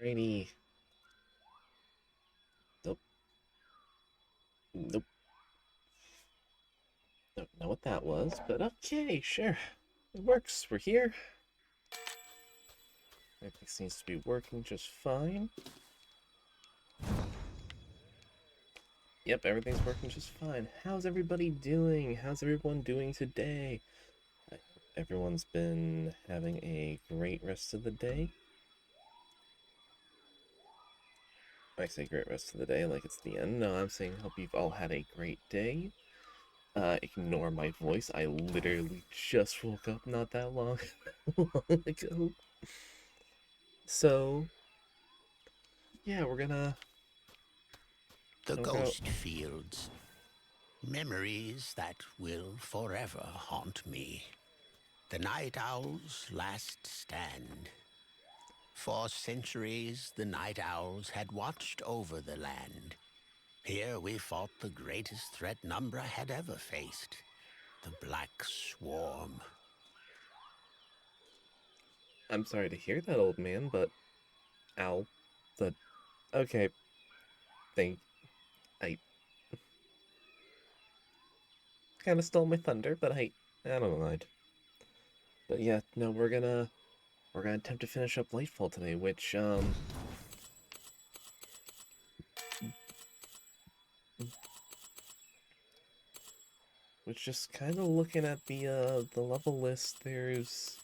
Rainy. Nope. Nope. Don't know what that was, but okay, sure. It works. We're here. Everything seems to be working just fine. Yep, everything's working just fine. How's everybody doing? How's everyone doing today? I hope everyone's been having a great rest of the day. I say great rest of the day like it's the end. No, I'm saying hope you've all had a great day. Ignore my voice. I literally just woke up not that long ago. So, yeah, The we're gonna ghost fields. Memories that will forever haunt me. The night owl's last stand. For centuries, the night owls had watched over the land. Here we fought the greatest threat Numbra had ever faced, the Black Swarm. I'm sorry to hear that, old man, but ow, the okay, thing. I kind of stole my thunder, but I don't mind. But yeah, no, we're gonna attempt to finish up Lightfall today, which just kind of looking at the level list, doesn't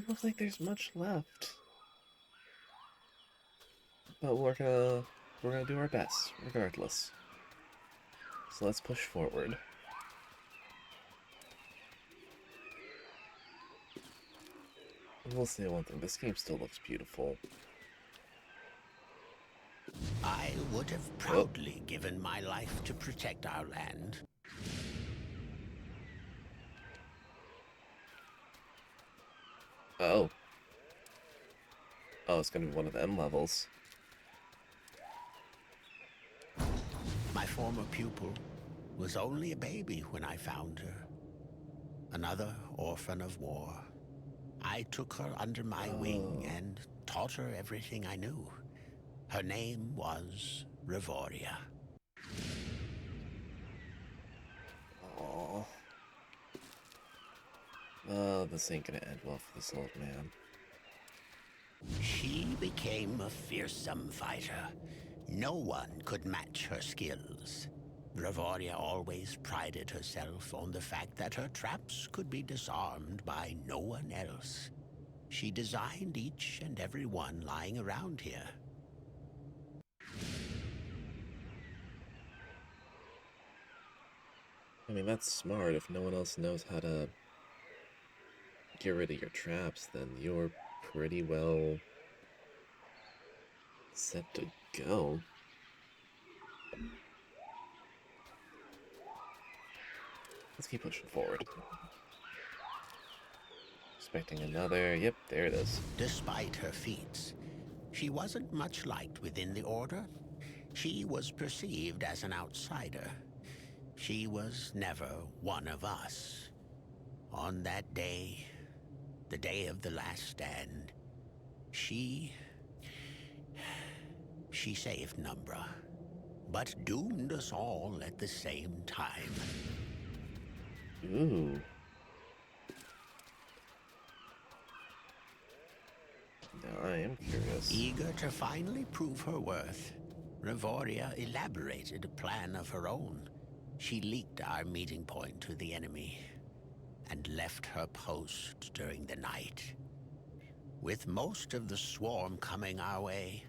look like there's much left. But we're gonna do our best, regardless. So let's push forward. We'll say one thing, this game still looks beautiful. I would have Oh, proudly given my life to protect our land. oh. Oh, it's gonna be one of them levels. My former pupil was only a baby when I found her. Another orphan of war. I took her under my wing Oh. and taught her everything I knew. Her name was Revoria. Oh. Oh, this ain't gonna end well for this old man. She became a fearsome fighter. No one could match her skills. Revoria always prided herself on the fact that her traps could be disarmed by no one else. She designed each and every one lying around here. I mean, that's smart. If no one else knows how to get rid of your traps, then you're pretty well set to go. Let's keep pushing forward. Expecting another. Yep, there it is. Despite her feats, she wasn't much liked within the Order. She was perceived as an outsider. She was never one of us. On that day, the day of the last stand, she saved Numbra, but doomed us all at the same time. Ooh. Now I am curious. Eager to finally prove her worth, Revoria elaborated a plan of her own. She leaked our meeting point to the enemy and left her post during the night. With most of the swarm coming our way,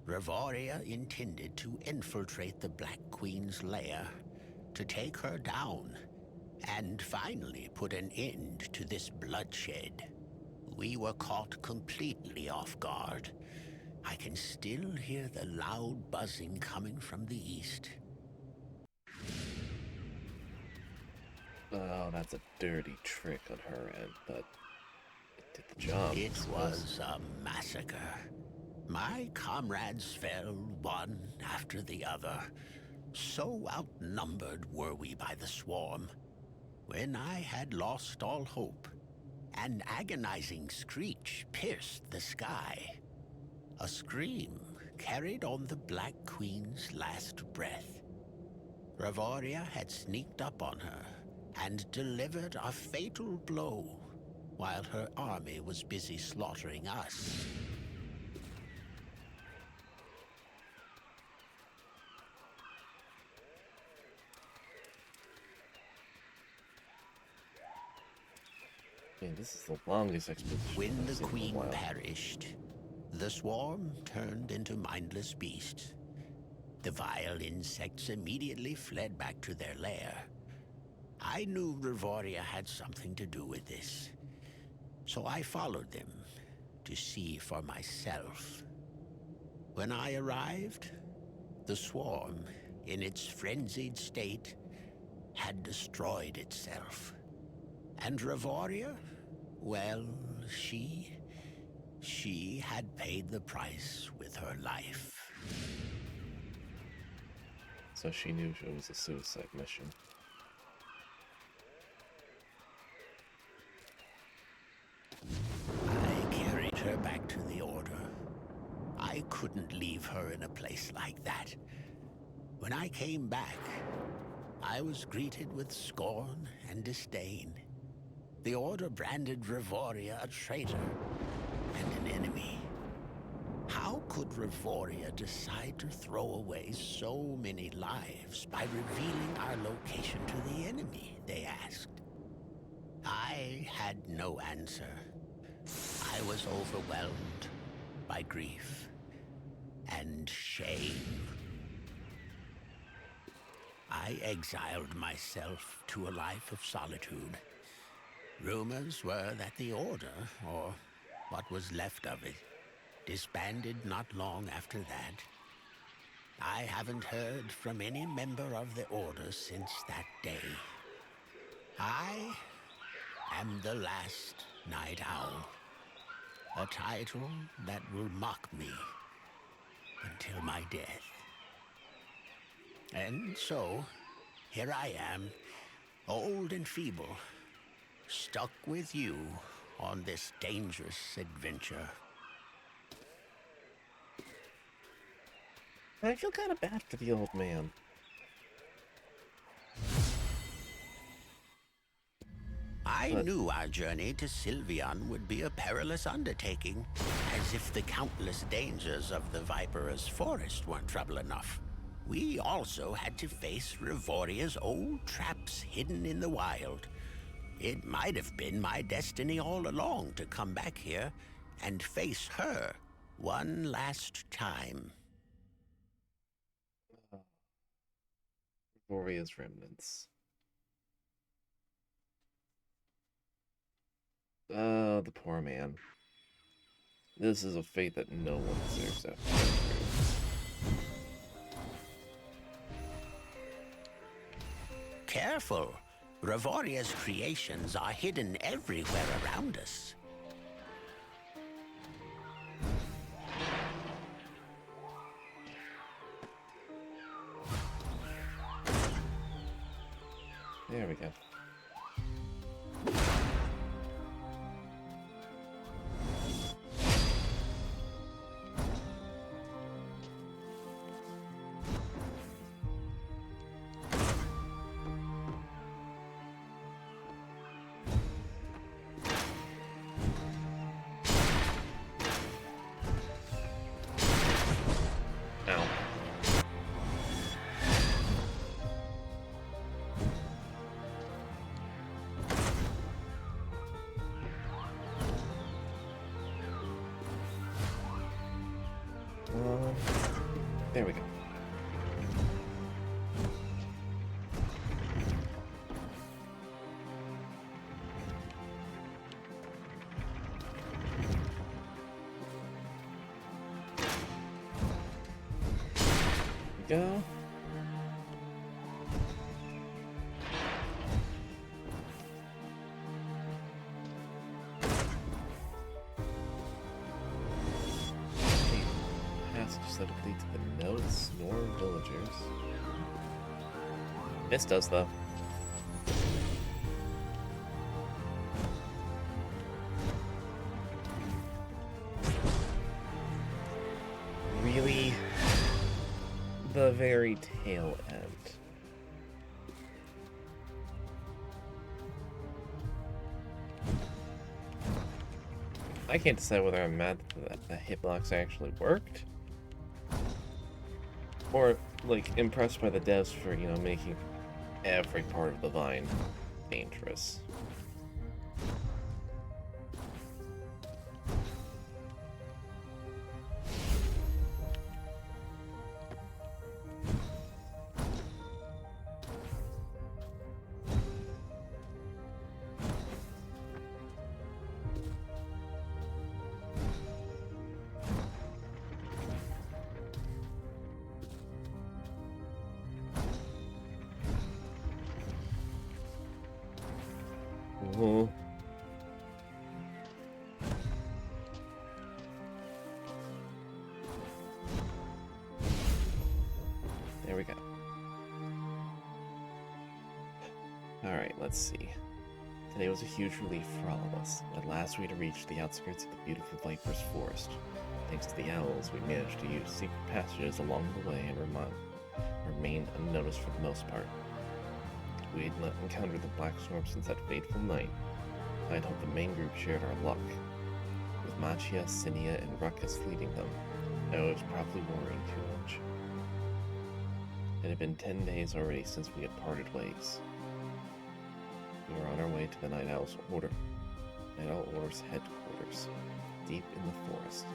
Revoria intended to infiltrate the Black Queen's lair, to take her down, and finally put an end to this bloodshed. We were caught completely off guard. I can still hear the loud buzzing coming from the east. Oh, that's a dirty trick on her end, but it did the job, I It suppose. was a massacre. My comrades fell one after the other. So outnumbered were we by the swarm. When I had lost all hope, An agonizing screech pierced the sky. A scream carried on the Black Queen's last breath. Ravoria had sneaked up on her and delivered a fatal blow while her army was busy slaughtering us. Man, this is the longest expedition. When the queen perished, the swarm turned into mindless beasts. The vile insects immediately fled back to their lair. I knew Ravoria had something to do with this, so I followed them to see for myself. When I arrived, the swarm, in its frenzied state, had destroyed itself. And Ravoria, well, she had paid the price with her life. So she knew it was a suicide mission. I carried her back to the Order. I couldn't leave her in a place like that. When I came back, I was greeted with scorn and disdain. The Order branded Ravoria a traitor and an enemy. How could Ravoria decide to throw away so many lives by revealing our location to the enemy, they asked. I had no answer. I was overwhelmed by grief and shame. I exiled myself to a life of solitude. Rumors were that the Order, or what was left of it, disbanded not long after that. I haven't heard from any member of the Order since that day. I am the last Night Owl, a title that will mock me until my death. And so, here I am, old and feeble, stuck with you on this dangerous adventure. I feel kind of bad for the old man. I knew our journey to Sylvian would be a perilous undertaking, as if the countless dangers of the Viperous Forest weren't trouble enough. We also had to face Ravoria's old traps hidden in the wild. It might have been my destiny all along to come back here and face her one last time. Gloria's remnants. Oh, the poor man. This is a fate that no one deserves after. Careful! Ravoria's creations are hidden everywhere around us. There we go. There we go. Go. Passages that lead to the notes nor villagers. Missed us though. the very tail end. I can't decide whether I'm mad that the hitbox actually worked, or, like, impressed by the devs for, you know, making every part of the vine dangerous. Ooh. There we go. Alright, let's see. Today was a huge relief for all of us. At last we had reached the outskirts of the beautiful Viper's Forest. Thanks to the owls, we managed to use secret passages along the way and remain unnoticed for the most part. We had not encountered the Black Storm since that fateful night. I had hoped the main group shared our luck. With Machia, Cinia, and Ruckus leading them, I was probably worrying too much. It had been 10 days already since we had parted ways. We were on our way to the Night Owl Order's headquarters, deep in the forest.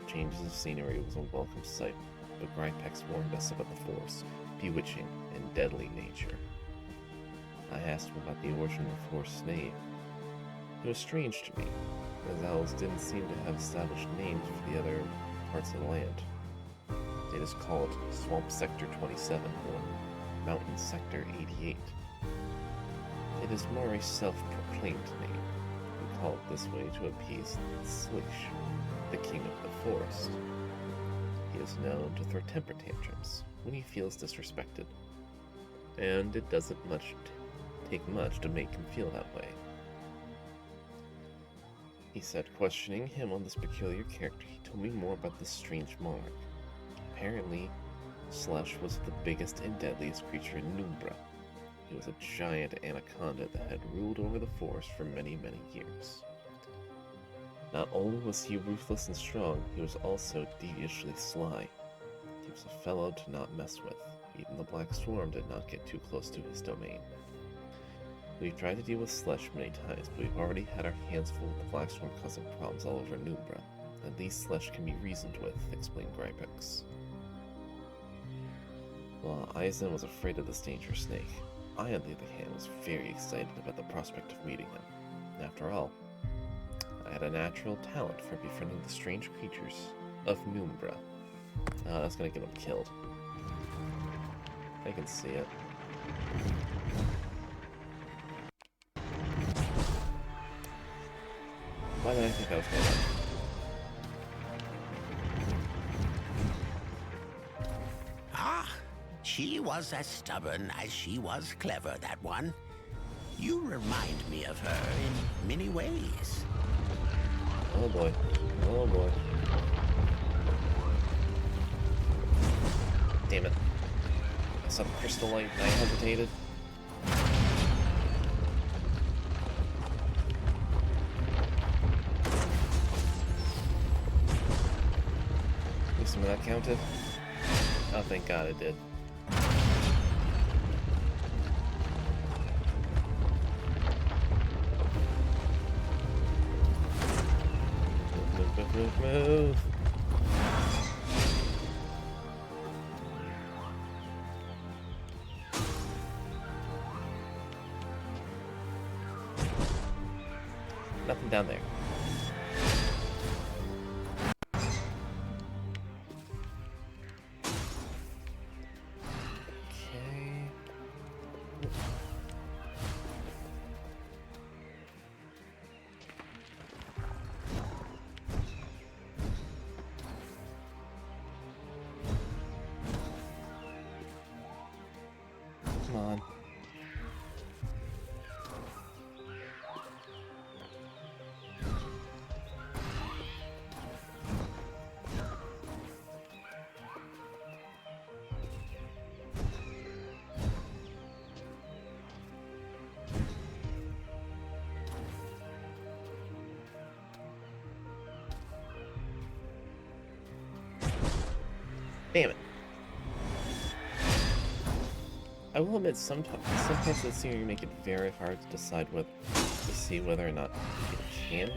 The changes of scenery was a welcome sight, but Grypex warned us about the forest's bewitching and deadly nature. I asked him about the origin of the forest's name. It was strange to me, as owls didn't seem to have established names for the other parts of the land. They just called it Swamp Sector 27 or Mountain Sector 88. It is more a self-proclaimed name. We call it this way to appease Slish, the king of the forest. He is known to throw temper tantrums when he feels disrespected, and it doesn't take much to make him feel that way. He said, questioning him on this peculiar character, he told me more about this strange monarch. Apparently, Slush was the biggest and deadliest creature in Numbra. He was a giant anaconda that had ruled over the forest for many, many years. Not only was he ruthless and strong, he was also deviously sly. He was a fellow to not mess with. Even the Black Swarm did not get too close to his domain. We've tried to deal with Slush many times, but we've already had our hands full with the Black Swarm causing problems all over Numbra. At least Slush can be reasoned with, explained Grypex. While Aizen was afraid of this dangerous snake, I, on the other hand, was very excited about the prospect of meeting him. After all, I had a natural talent for befriending the strange creatures of Numbra. That's gonna get him killed. I can see it. Why did I think I was gonna die? She was as stubborn as she was clever, that one. You remind me of her in many ways. Oh boy. Oh boy. Damn it. I saw the crystal light and I hesitated. At least some of that counted. Oh, thank God it did. Move. Nothing down there. Okay. Come on. Damn it. I will admit, sometimes of the scenery make it very hard to decide to see whether or not you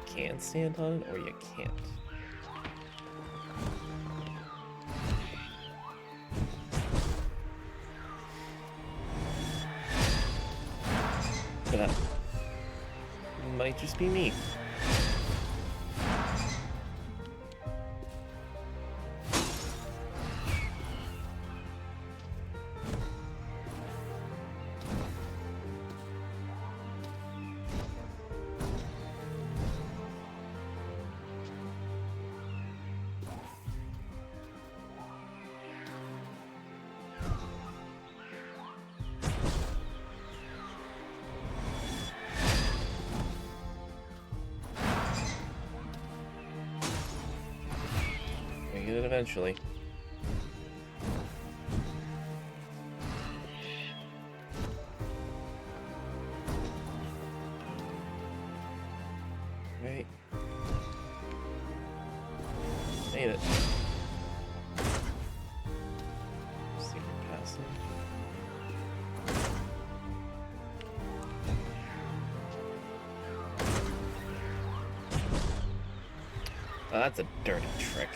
can stand on it or you can't. But that might just be me. I get it eventually. Right. Made it. Secret passage. Oh, that's a dirty trick.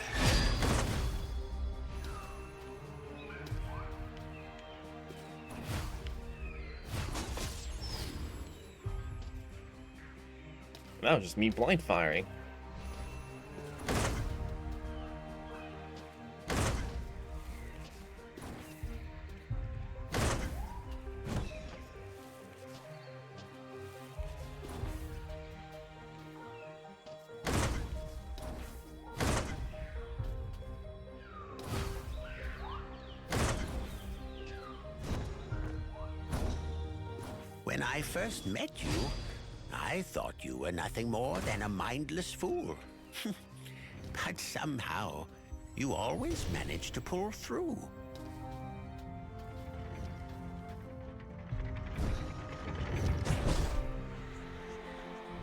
That was just me blind firing. When I first met you, I thought you were nothing more than a mindless fool. But somehow, you always managed to pull through.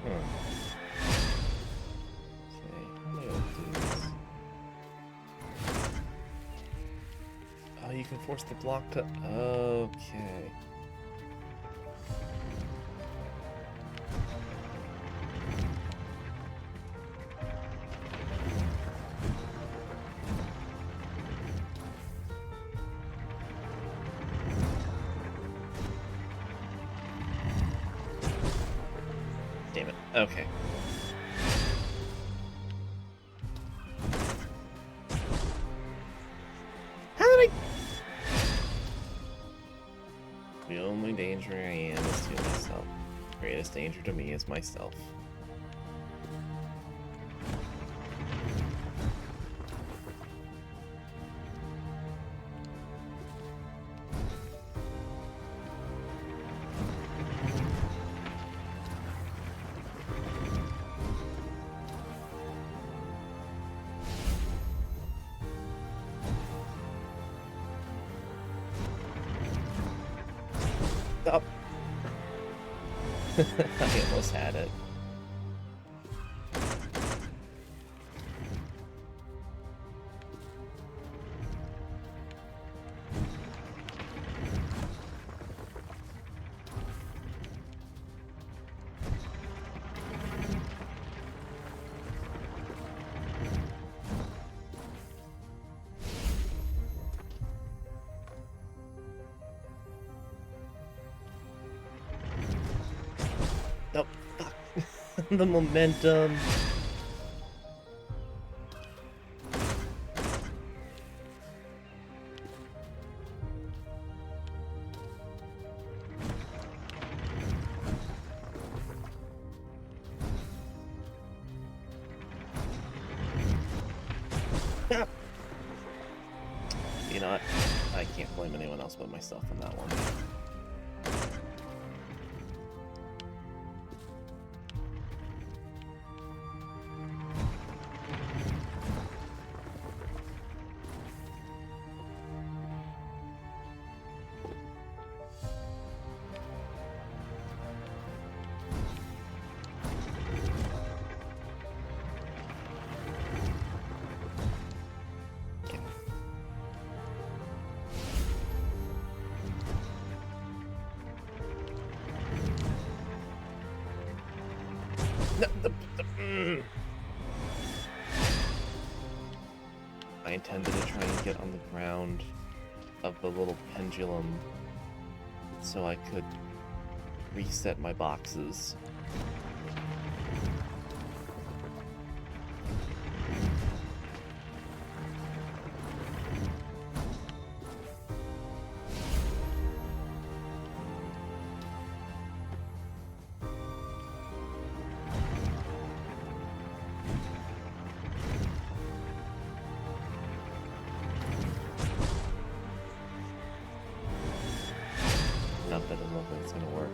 Okay, how do I do this? Oh, you can force the block to... Okay. Damn it. Okay. How did I... The only danger I am is to myself. The greatest danger to me is myself. Stop. I almost had it. Oh, fuck. The momentum. Ah. You know what? I can't blame anyone else but myself on that one. I intended to try and get on the ground of the little pendulum so I could reset my boxes. Not that I don't think it's gonna work.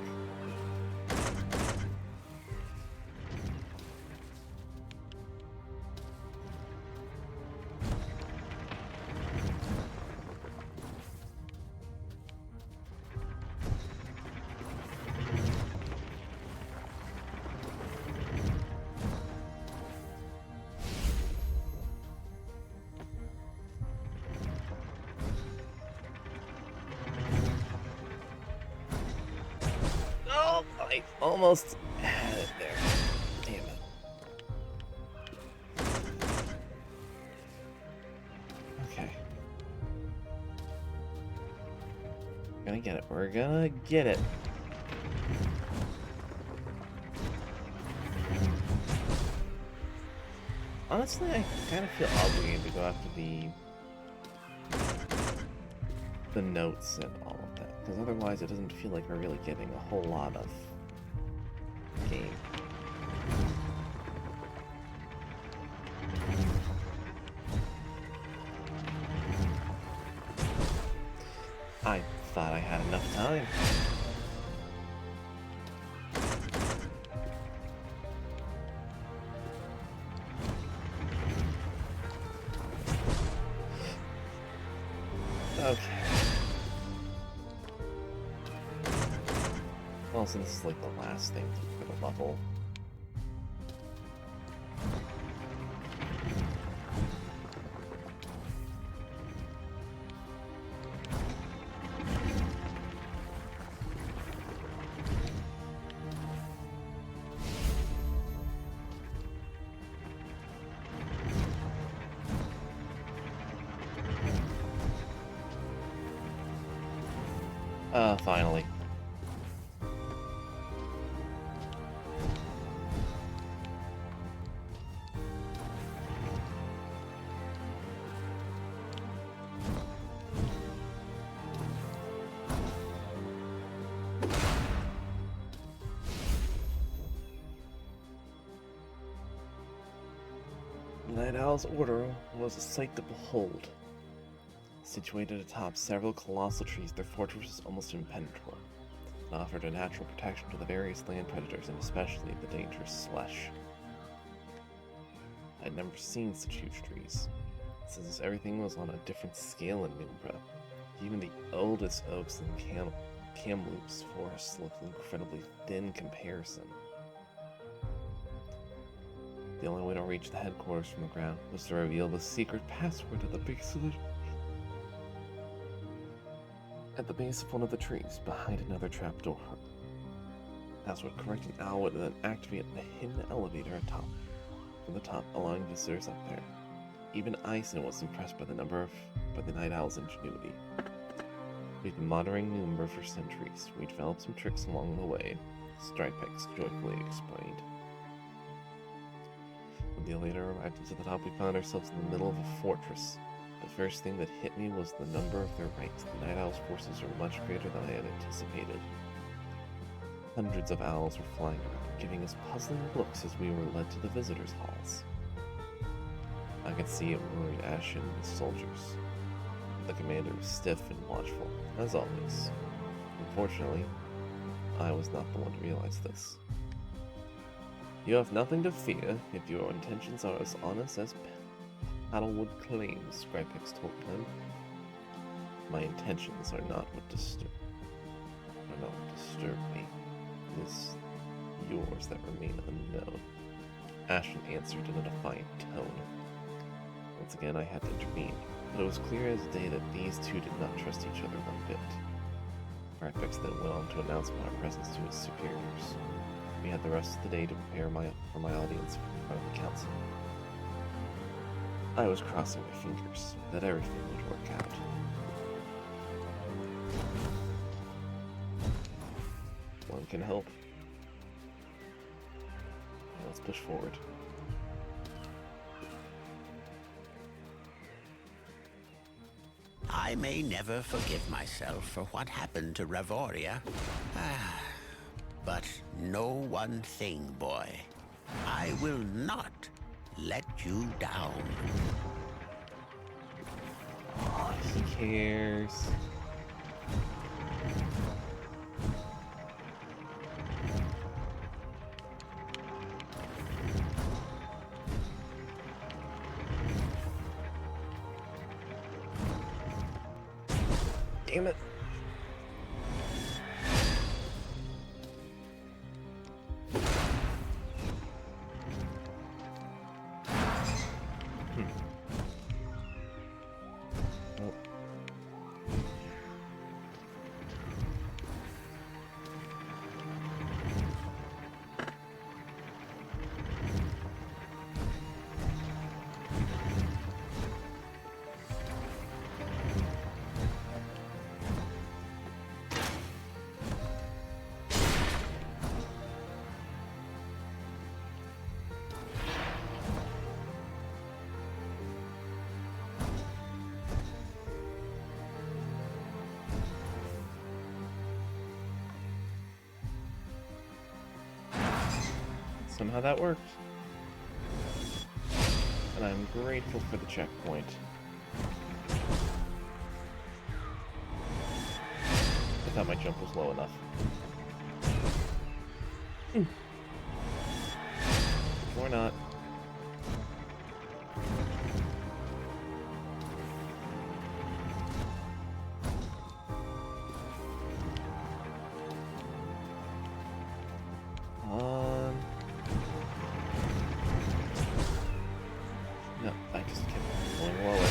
Oh, I almost had it there. Damn it. Okay. We're gonna get it. We're gonna get it. Honestly, I kind of feel obligated to go after the notes and all of that, because otherwise it doesn't feel like we're really getting a whole lot of game. I thought I had enough time. Okay. Well, since this is like the last thing for the level. Finally. Night Owl's order was a sight to behold. Situated atop several colossal trees, their fortress was almost impenetrable, and offered a natural protection to the various land predators and especially the dangerous slush. I'd never seen such huge trees, since everything was on a different scale in Numbra. Even the oldest oaks and Kamloops forests looked incredibly thin in comparison. The only way to reach the headquarters from the ground was to reveal the secret password at the base of one of the trees, behind another trapdoor. Password corrected Owl would then activate the hidden elevator from the top, allowing visitors up there. Even Ison was impressed by the Night Owl's ingenuity. We'd been monitoring Number for centuries. We developed some tricks along the way, Stripex joyfully explained. When the elevator arrived to the top, we found ourselves in the middle of a fortress. The first thing that hit me was the number of their ranks. The Night Owl's forces were much greater than I had anticipated. Hundreds of owls were flying around, giving us puzzling looks as we were led to the visitors' halls. I could see it worried Ash and his soldiers. The commander was stiff and watchful, as always. Unfortunately, I was not the one to realize this. You have nothing to fear if your intentions are as honest as Paddlewood claims, Scripex told him. My intentions are not what disturb me. It is yours that remain unknown. Ashton answered in a defiant tone. Once again, I had to intervene, but it was clear as day that these two did not trust each other one bit. Scripex then went on to announce my presence to his superiors. We had the rest of the day to prepare for my audience in front of the council. I was crossing my fingers that everything would work out. One can help. Let's push forward. I may never forgive myself for what happened to Ravoria. But know one thing, boy. I will not let you down. Oh, he cares. Damn it. Oh. Somehow that worked. And I'm grateful for the checkpoint. I thought my jump was low enough. Or not. No, I just kept going lower.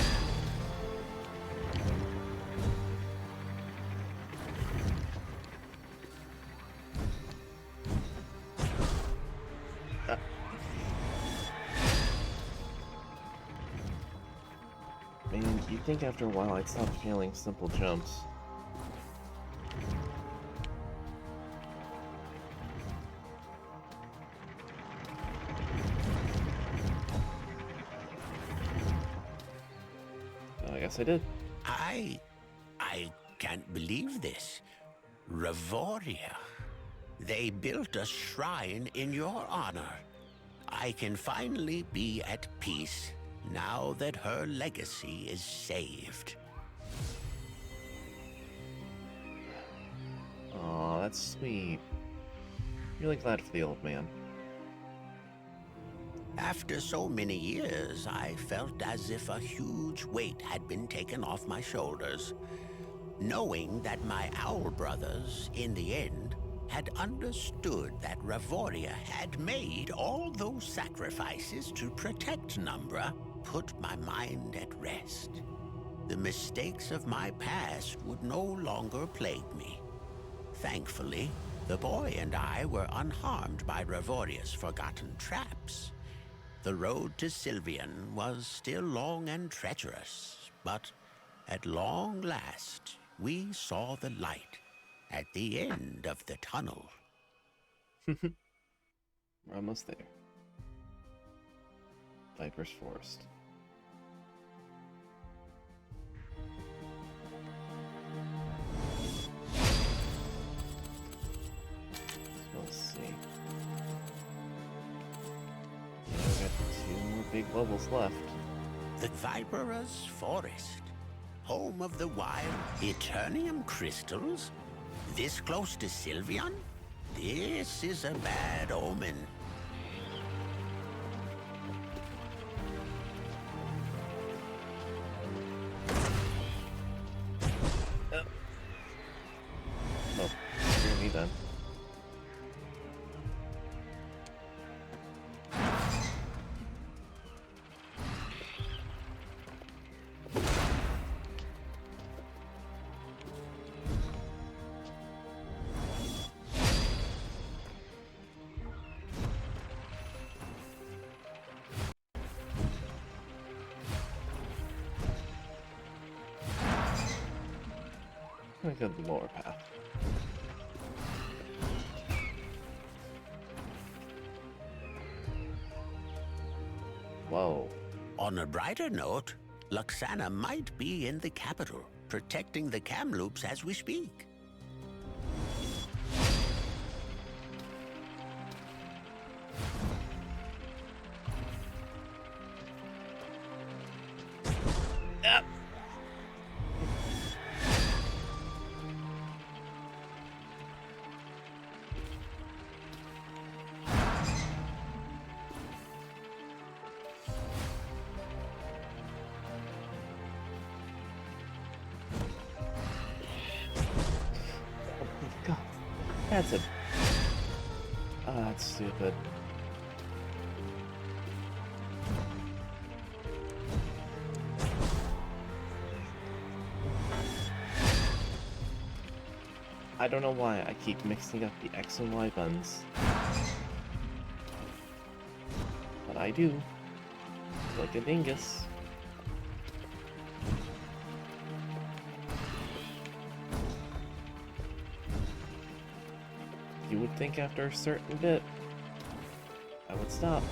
Man, you'd think after a while I'd stop failing simple jumps. I guess I did. I can't believe this. Ravoria. They built a shrine in your honor. I can finally be at peace now that her legacy is saved. Aw, that's sweet. Really glad for the old man. After so many years, I felt as if a huge weight had been taken off my shoulders, knowing that my owl brothers, in the end, had understood that Ravoria had made all those sacrifices to protect Numbra put my mind at rest. The mistakes of my past would no longer plague me. Thankfully, the boy and I were unharmed by Ravoria's forgotten traps. The road to Sylvian was still long and treacherous, but at long last, we saw the light at the end of the tunnel. We're almost there. Viper's Forest. So let's see. Yeah, we got 2 more big levels left. The Viper's Forest, home of the wild Eternium crystals? This close to Sylvian? This is a bad omen. Oh, screw me then. gonna go the lower path. Whoa. On a brighter note, Luxana might be in the capital, protecting the Kamloops as we speak. Ah. Oh my god. That's a... Ah, that's stupid. I don't know why I keep mixing up the X and Y buttons. But I do. Like a dingus. You would think after a certain bit, I would stop.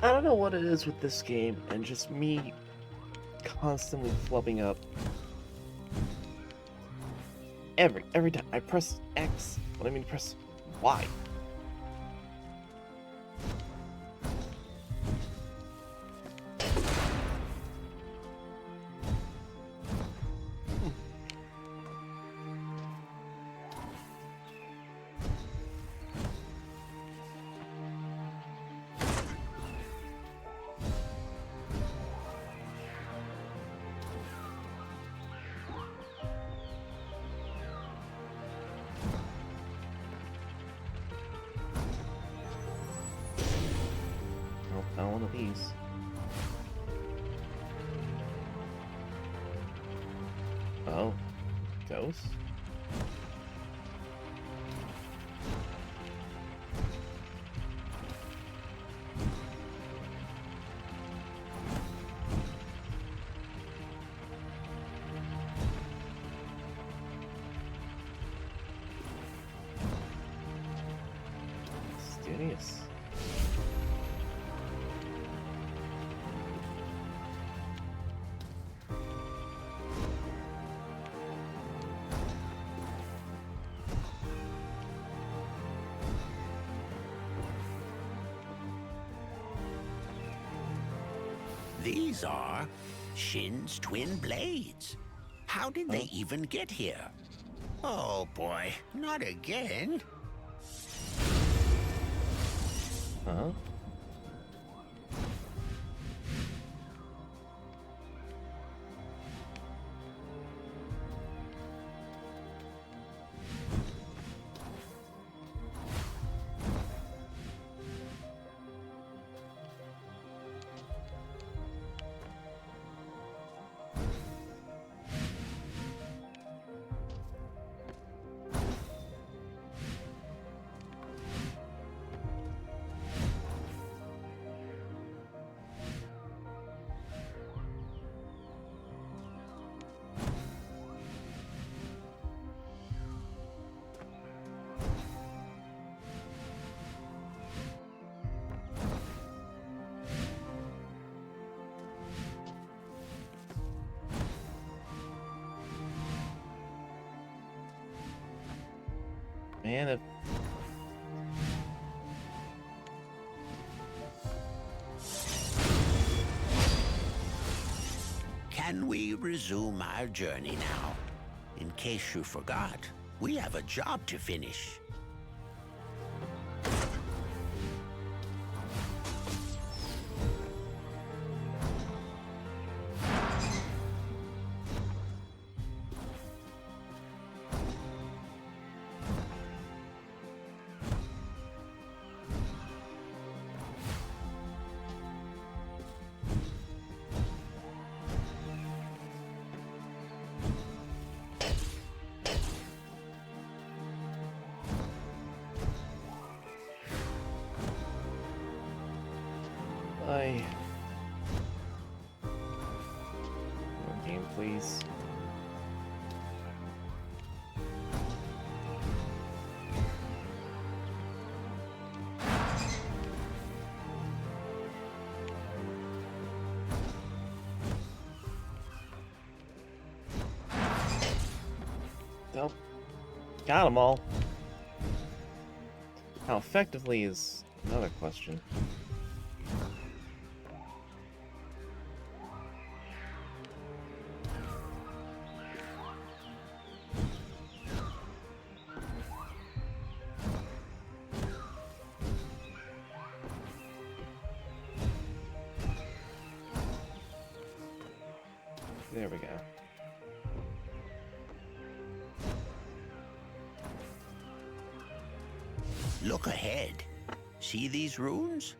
I don't know what it is with this game and just me constantly flubbing up. Every time I press X, what I mean press Y. Nope, not one of these. Oh, ghost? Mysterious. These are Shin's twin blades. How did they even get here? Oh boy, not again. Huh? Man, if... Can we resume our journey now? In case you forgot, we have a job to finish. More game, please. Nope. Got them all. How effectively is another question. There we go. Look ahead. See these runes?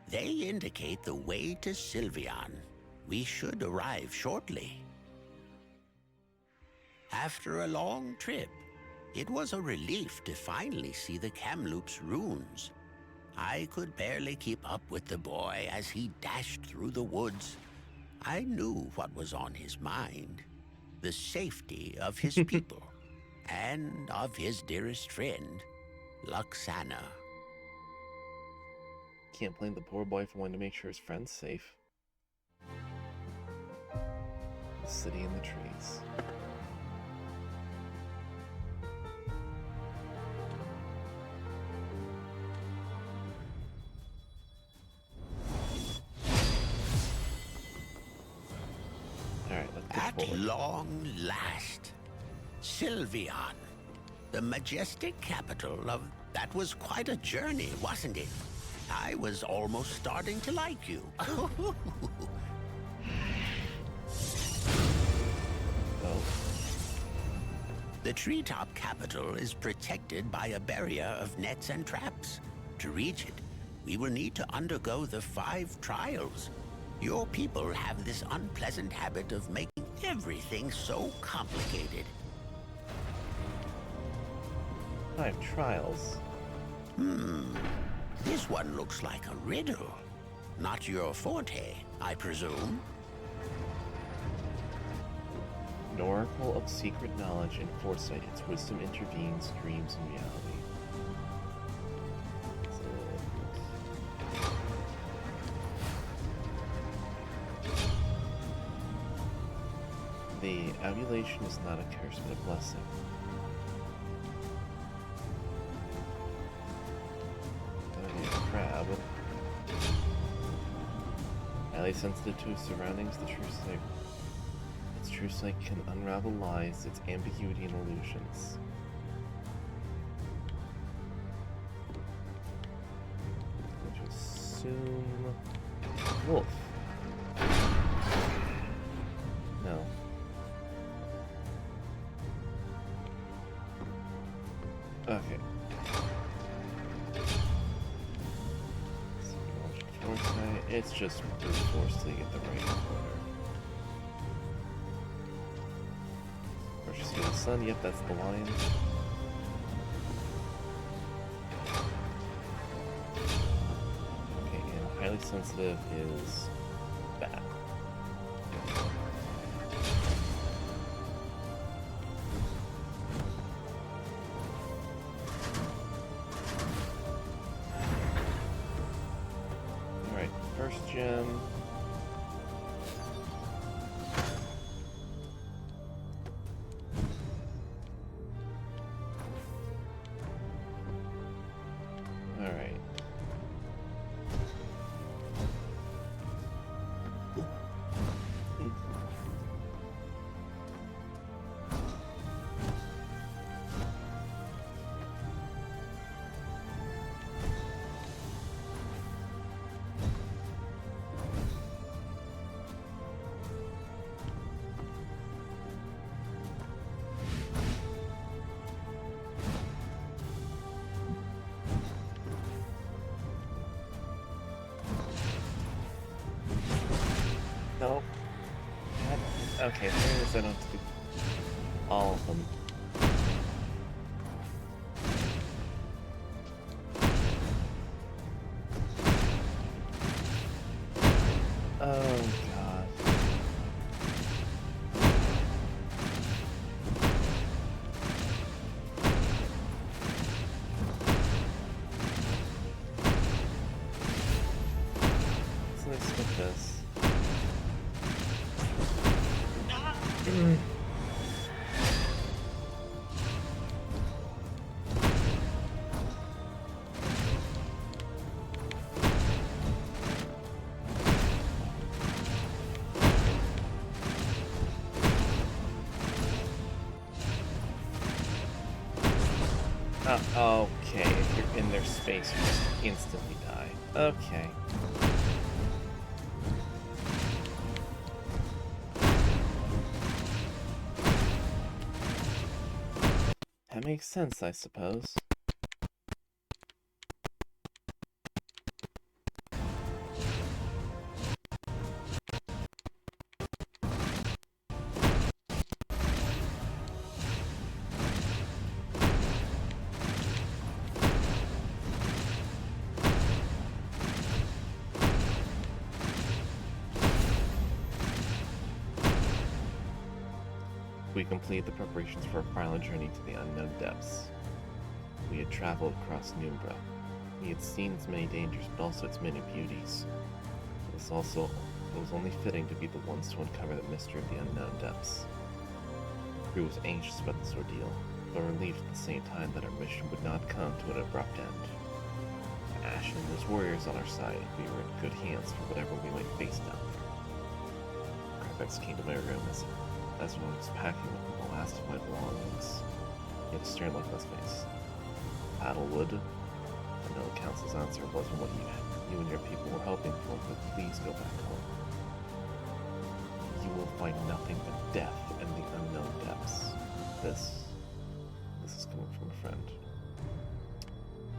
They indicate the way to Sylveon. We should arrive shortly. After a long trip, it was a relief to finally see the Kamloops runes. I could barely keep up with the boy as he dashed through the woods. I knew what was on his mind. The safety of his people and of his dearest friend, Luxana. Can't blame the poor boy for wanting to make sure his friend's safe. The city in the trees. Alright, let's push At forward. long last, Sylveon, the majestic capital of... That was quite a journey, wasn't it? I was almost starting to like you. Oh. The treetop capital is protected by a barrier of nets and traps. To reach it, we will need to undergo the 5 trials. Your people have this unpleasant habit of making everything so complicated. 5 trials. This one looks like a riddle. Not your forte, I presume. An oracle of secret knowledge and foresight. Its wisdom intervenes dreams and reality. The ovulation is not a curse, but a blessing. Okay, crab. Highly sensitive to his surroundings, its true sight can unravel lies, its ambiguity and illusions. I'm going to assume wolf. No. Okay. Foresight. It's just brute force to get the right order. Precious to the sun. Yep, that's the lion. Okay, and highly sensitive is bat. First gem. Okay, so I don't have to do all of them. Oh god. So let's skip this. Okay, if you're in their space, you just instantly die. Okay. That makes sense, I suppose. We completed the preparations for a final journey to the unknown depths. We had traveled across Numbra. We had seen its many dangers, but also its many beauties. It was only fitting to be the ones to uncover the mystery of the unknown depths. The crew was anxious about this ordeal, but relieved at the same time that our mission would not come to an abrupt end. With Ash and his warriors on our side, we were in good hands for whatever we might face down there. Krabex came to my room as I was packing up the last of my belongings. He had a stern look on his face. Paddlewood? I know the council's answer wasn't what you and your people were hoping for, but please go back home. You will find nothing but death and the unknown depths. This is coming from a friend.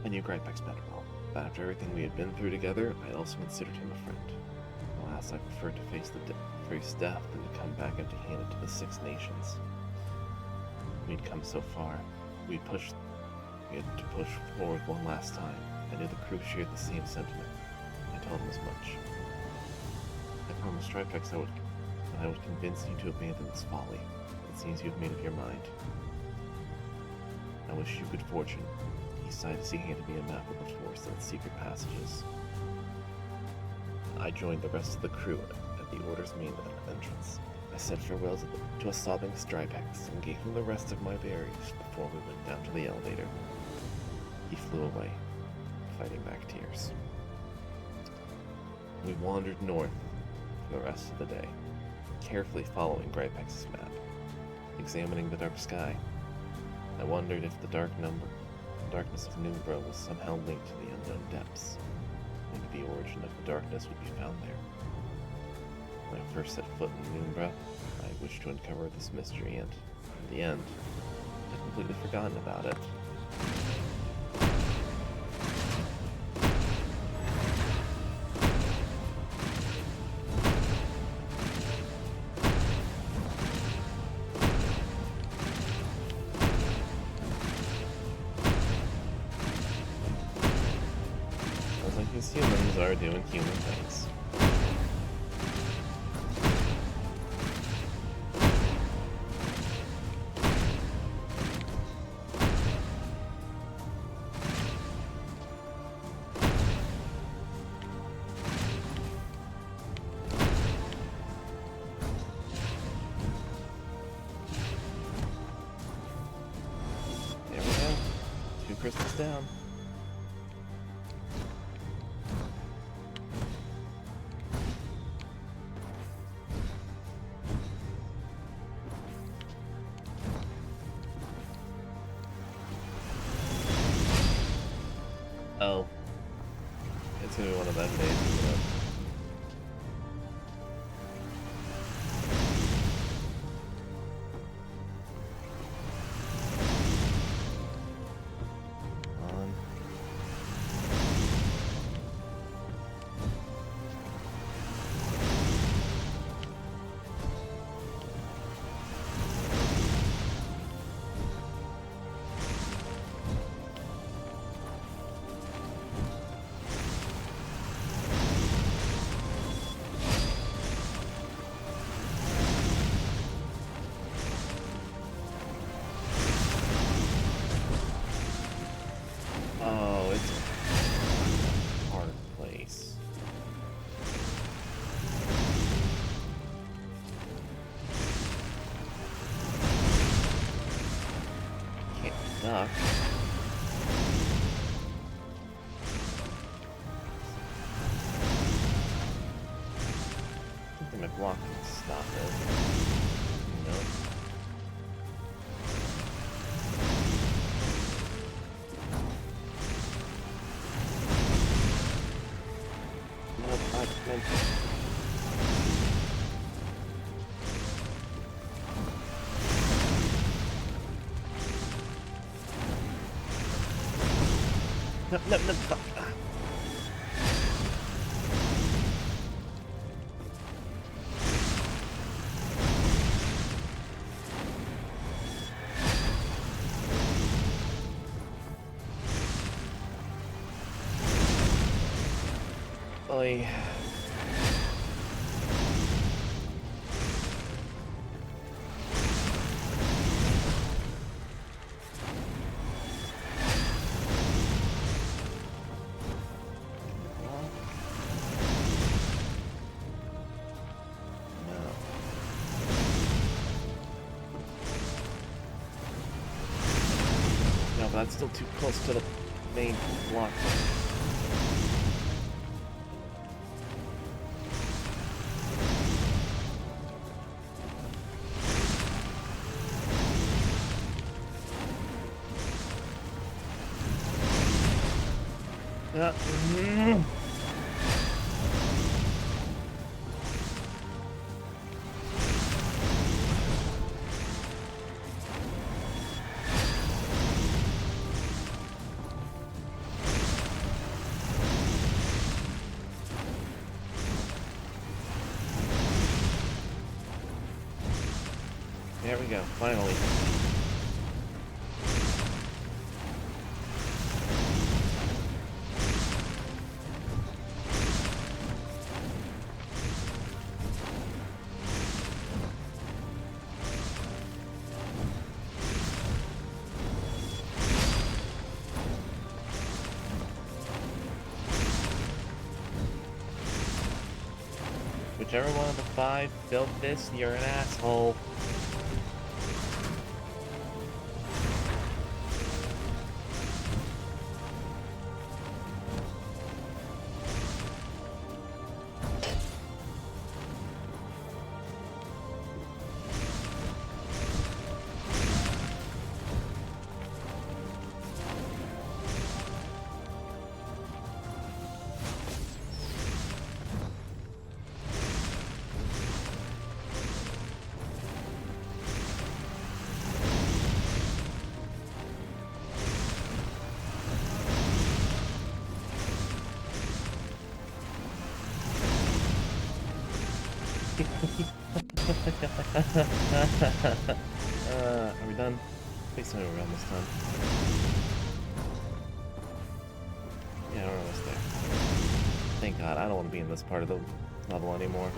I knew Gripek's better well, but after everything we had been through together, I also considered him a friend. Alas, I preferred to face death than to come back empty-handed to the Six Nations. We'd come so far. We had to push forward one last time. I knew the crew shared the same sentiment. I told him as much. I promised Tripex I would convince you to abandon this folly. It seems you have made up your mind. I wish you good fortune. He sighed as he handed me a map of the forest and its secret passages. I joined the rest of the crew at the Order's main entrance. I said farewell to a sobbing Stripex and gave him the rest of my berries before we went down to the elevator. He flew away, fighting back tears. We wandered north for the rest of the day, carefully following Gripex's map, examining the dark sky. I wondered if the darkness of Numbra was somehow linked to the unknown depths. Maybe the origin of the darkness would be found there. When I first set foot in Numbra, I wished to uncover this mystery, and in the end, I'd completely forgotten about it. Sounds like these humans are doing human things. There we go. 2 crystals down. Oh. It's gonna be one of them days, isn't it? Come on. stuck. I think my block can stop it. Nope. Nope, I meant to. No, no, no, fuck. Oy. No, but that's still too close to the main block. There we go, finally. Whichever one of the 5 built this, you're an asshole. Are we done? I think so, we're almost done. Yeah, we're almost there. Thank God, I don't want to be in this part of the level anymore.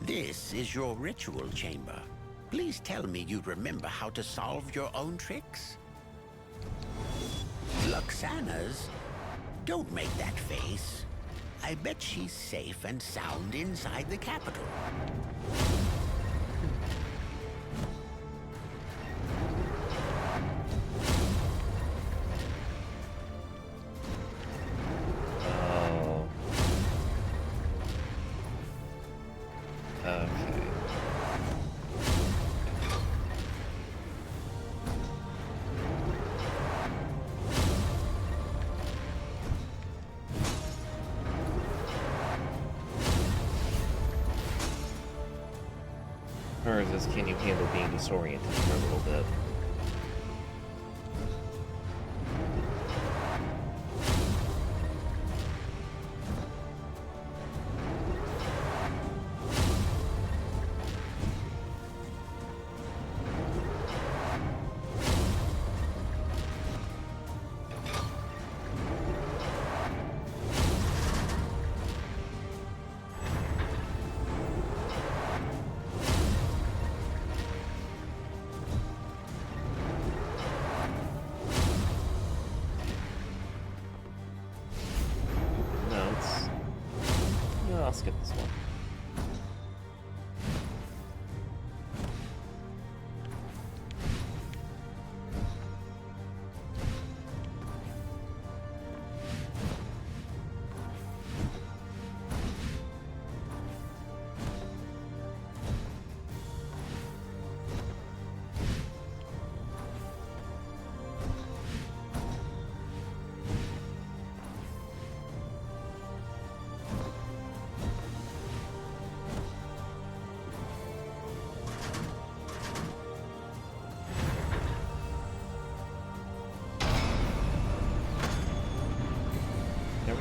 This is your ritual chamber. Please tell me you remember how to solve your own tricks. Luxana's? Don't make that face. I bet she's safe and sound inside the capital. Oh. Okay. Hers is, can you handle being disoriented for a little bit? I'll skip this one.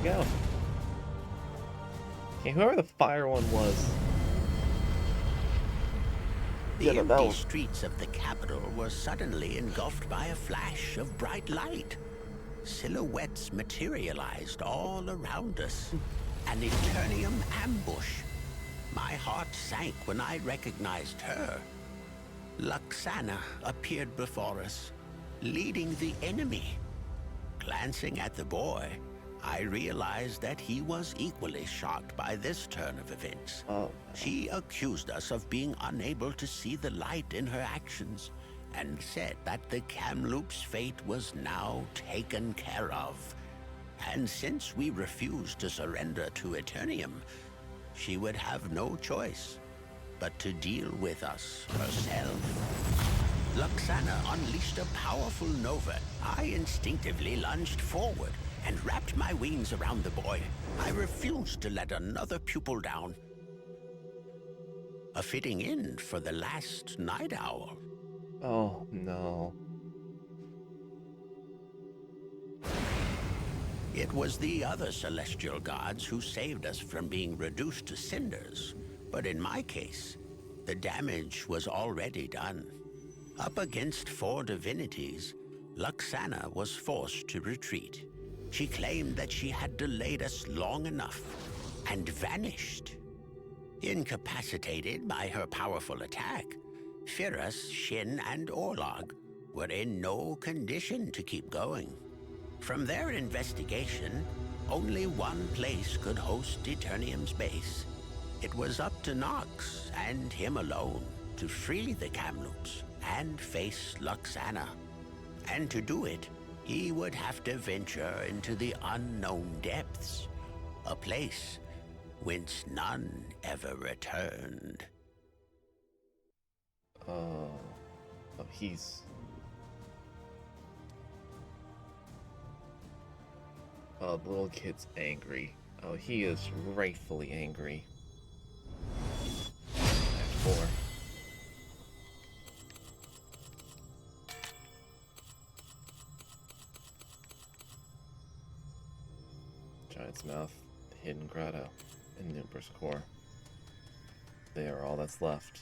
we go. Okay, whoever the fire one was. The empty streets of the capital were suddenly engulfed by a flash of bright light. Silhouettes materialized all around us. An Eternium ambush. My heart sank when I recognized her. Luxana appeared before us, leading the enemy. Glancing at the boy, I realized that he was equally shocked by this turn of events. She accused us of being unable to see the light in her actions, and said that the Kamloops' fate was now taken care of. And since we refused to surrender to Eternium, she would have no choice but to deal with us herself. Luxana unleashed a powerful nova. I instinctively lunged forward and wrapped my wings around the boy. I refused to let another pupil down. A fitting end for the last night owl. Oh, no. It was the other celestial gods who saved us from being reduced to cinders. But in my case, the damage was already done. Up against 4 divinities, Luxana was forced to retreat. She claimed that she had delayed us long enough and vanished. Incapacitated by her powerful attack, Firas, Shin, and Orlog were in no condition to keep going. From their investigation, only one place could host Eternium's base. It was up to Nox and him alone to free the Kamloops and face Luxana. And to do it, he would have to venture into the unknown depths, a place whence none ever returned. Oh, he's... Oh, the little kid's angry. Oh, he is rightfully angry. Act 4. Giant's Mouth, the Hidden Grotto, and Numerous Core. They are all that's left.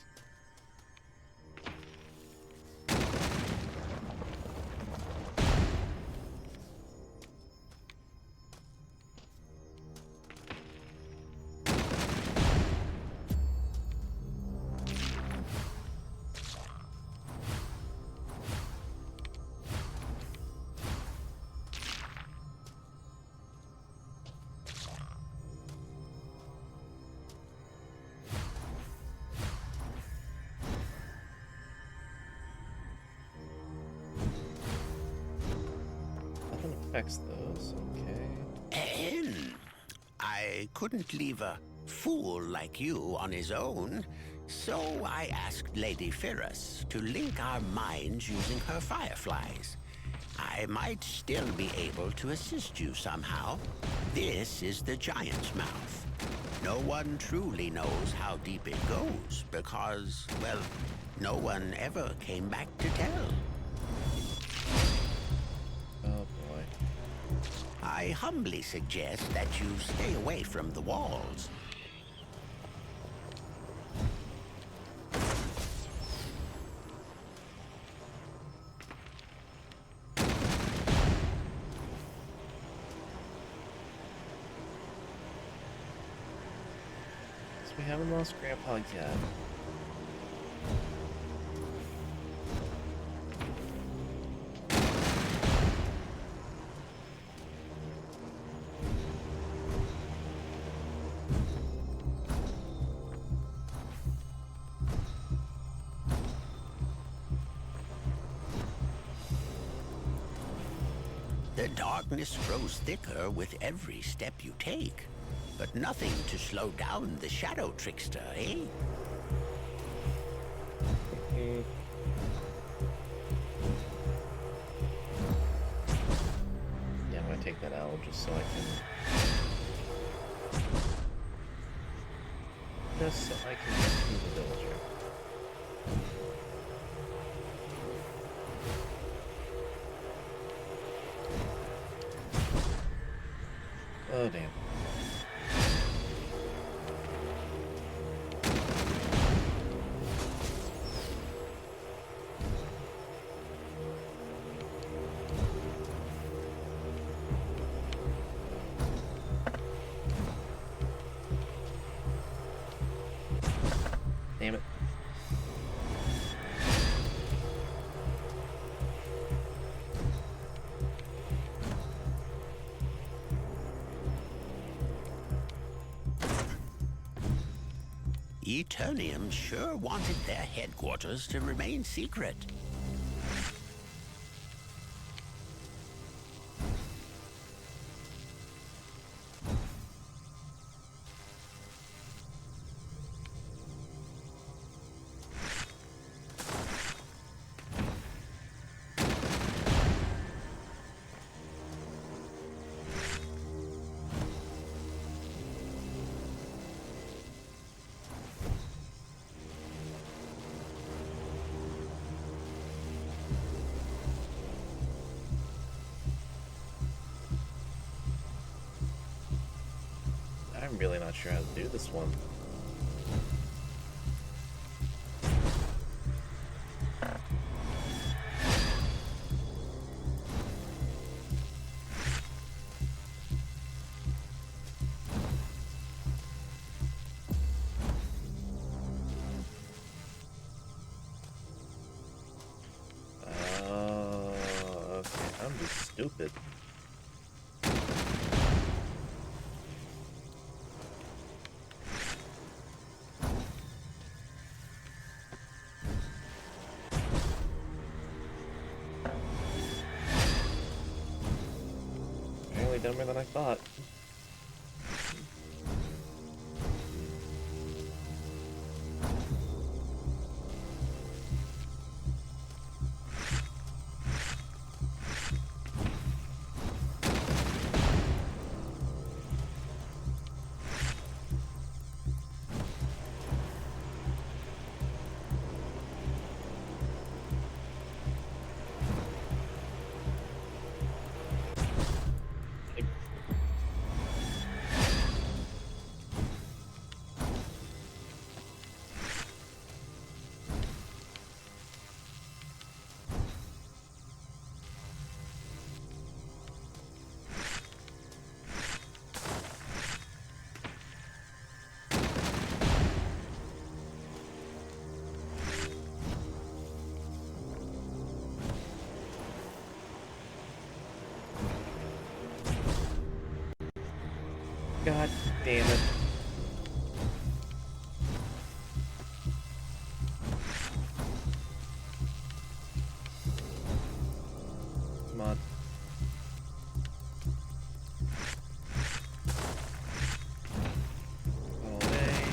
Affects those, okay. I couldn't leave a fool like you on his own, so I asked Lady Firas to link our minds using her fireflies. I might still be able to assist you somehow. This is the Giant's Mouth. No one truly knows how deep it goes because, well, no one ever came back to tell. I humbly suggest that you stay away from the walls. So we haven't lost Grandpa yet. The darkness grows thicker with every step you take, but nothing to slow down the Shadow Trickster, eh? Yeah, I'm gonna take that out just so I can... Just so I can rescue the villager. Oh, damn. Damn it. Eternium sure wanted their headquarters to remain secret. I'm really not sure how to do this one. Okay, I'm just stupid. Apparently dumber than I thought. God damn it. Come on. All day.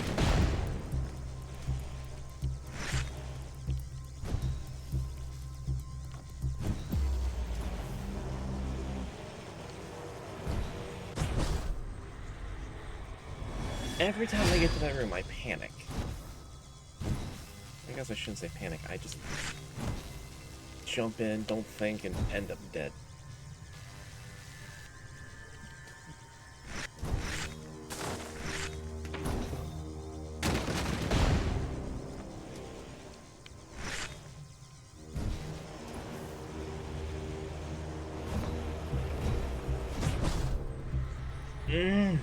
Every time I get to that room, I panic. I guess I shouldn't say panic. I just jump in, don't think, and end up dead. Mm.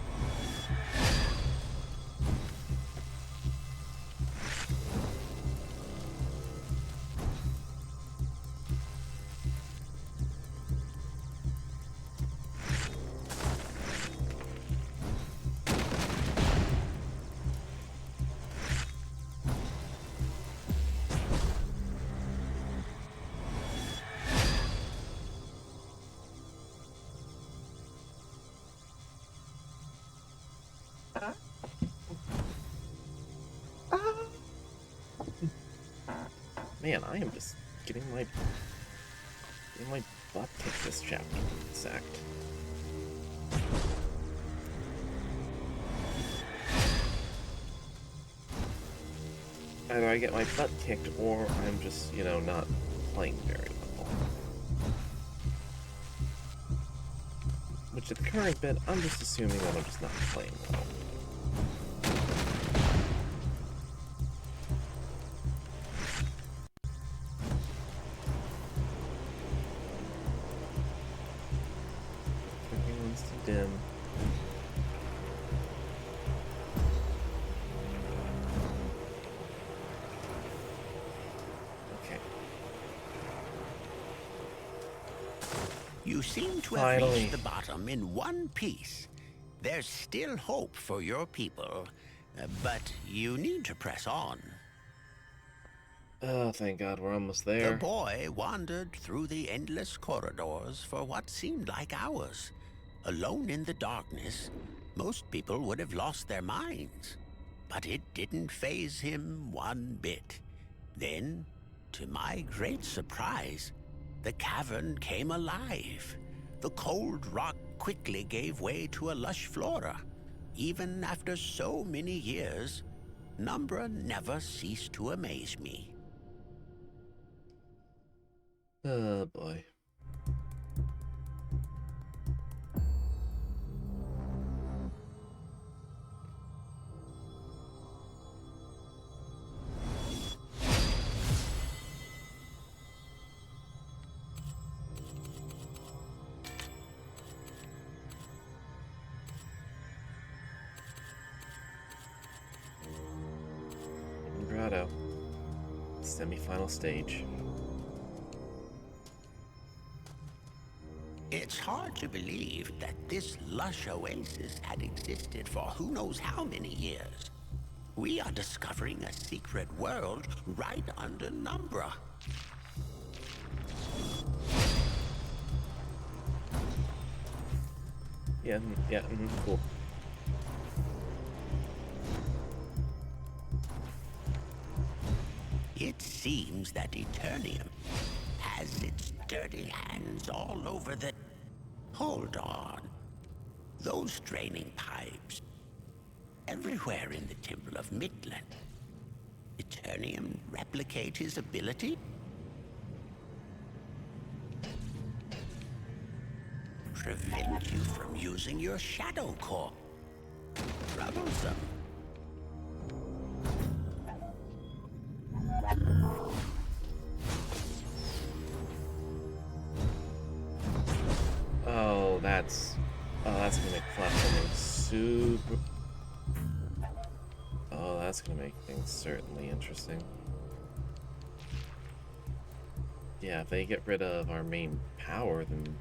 Man, I am just getting my butt kicked this chapter, this act. Either I get my butt kicked or I'm just, not playing very well. Which to the current bit, I'm just assuming that I'm just not playing well. Everyone's too dim. You seem to have Finally reached the bottom in one piece. There's still hope for your people, but you need to press on. Oh, thank God, we're almost there. The boy wandered through the endless corridors for what seemed like hours. Alone in the darkness, most people would have lost their minds. But it didn't faze him one bit. Then, to my great surprise, the cavern came alive. The cold rock quickly gave way to a lush flora. Even after so many years, Numbra never ceased to amaze me. Oh boy. Grotto. Semi-final stage. It's hard to believe that this lush oasis had existed for who knows how many years. We are discovering a secret world right under Numbra. Yeah, cool. It seems that Eternium has its dirty hands all over the... Hold on. Those draining pipes. Everywhere in the Temple of Midland. Eternium replicate his ability? Prevent you from using your shadow core. Troublesome. Oh, that's gonna make platforming super. Oh, that's gonna make things certainly interesting. Yeah, if they get rid of our main power, then.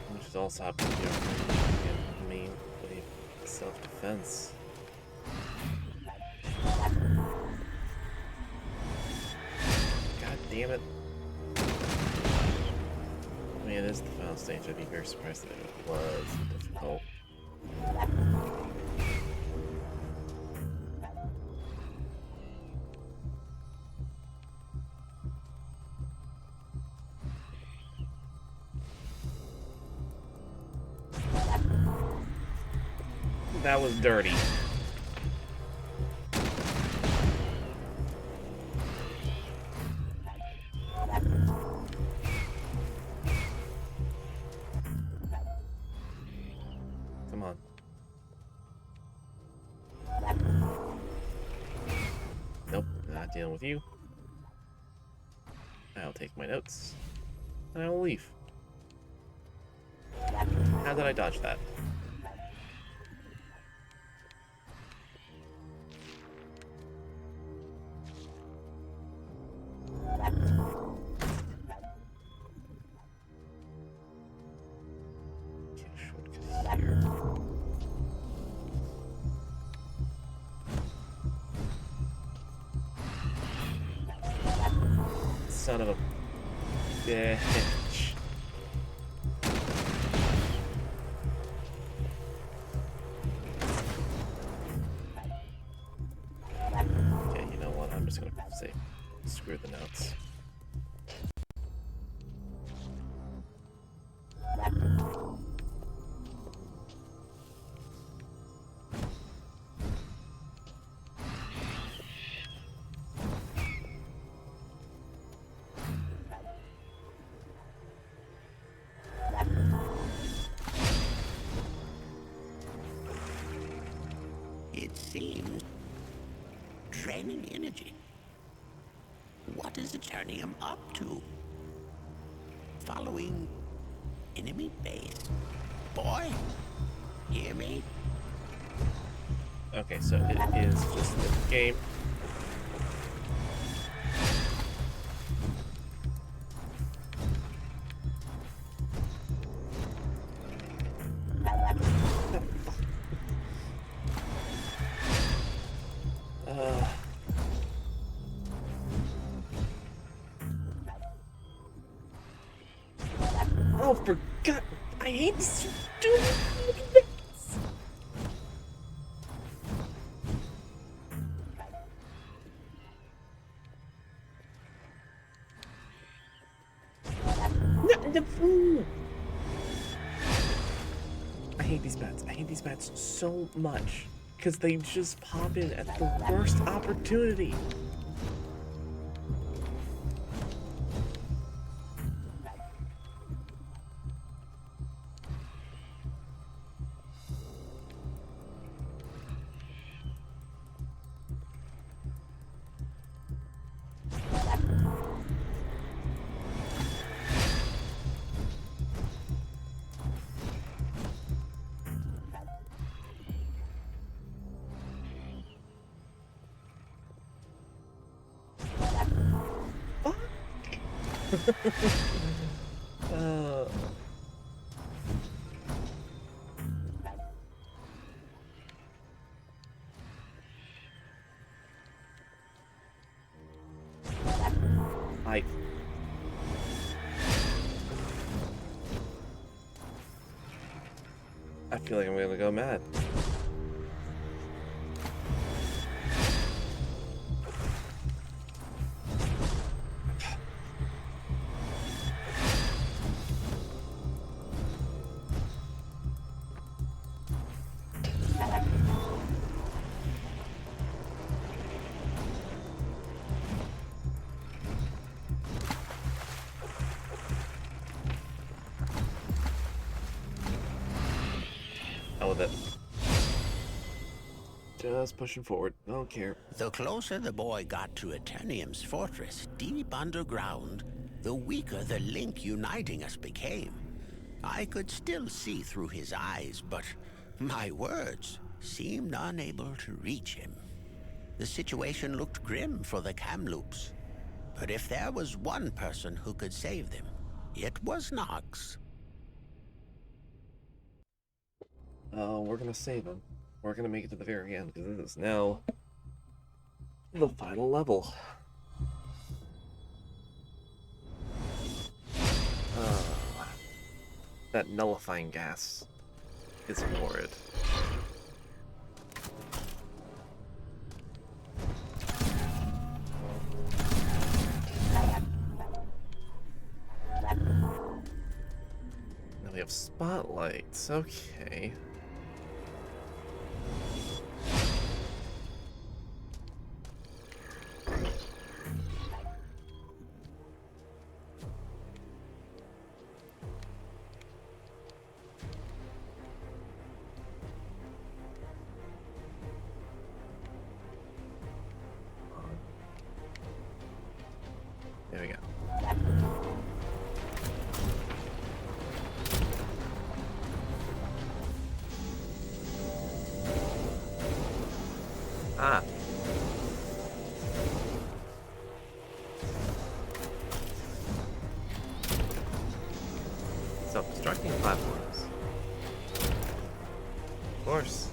Which is also happens to be our main way of self-defense. God damn it. I mean, it is the final stage. I'd be very surprised that it was difficult. That was dirty. Come on. Nope, not dealing with you. I'll take my notes. And I will leave. How did I dodge that? Okay, shortcut here. Son of a bitch. Okay, you know what? I'm just gonna say screw the notes. seems draining energy. What is Eternium up to? Following enemy base? Boy, hear me? Okay, so it is just the game. Oh, for God, I hate this stupid things. No. I hate these bats. I hate these bats so much because they just pop in at the worst opportunity. uh, I I feel like I'm gonna go mad. Oh, that. Just pushing forward. Don't care. The closer the boy got to Eternium's fortress, deep underground, the weaker the link uniting us became. I could still see through his eyes, but my words seemed unable to reach him. The situation looked grim for the Kamloops, but if there was one person who could save them, it was Nox. Oh, we're gonna save him. We're gonna make it to the very end because this is now the final level. That nullifying gas is horrid. Now we have spotlights. Okay. There we go. Ah. Self-destructing platforms. Of course.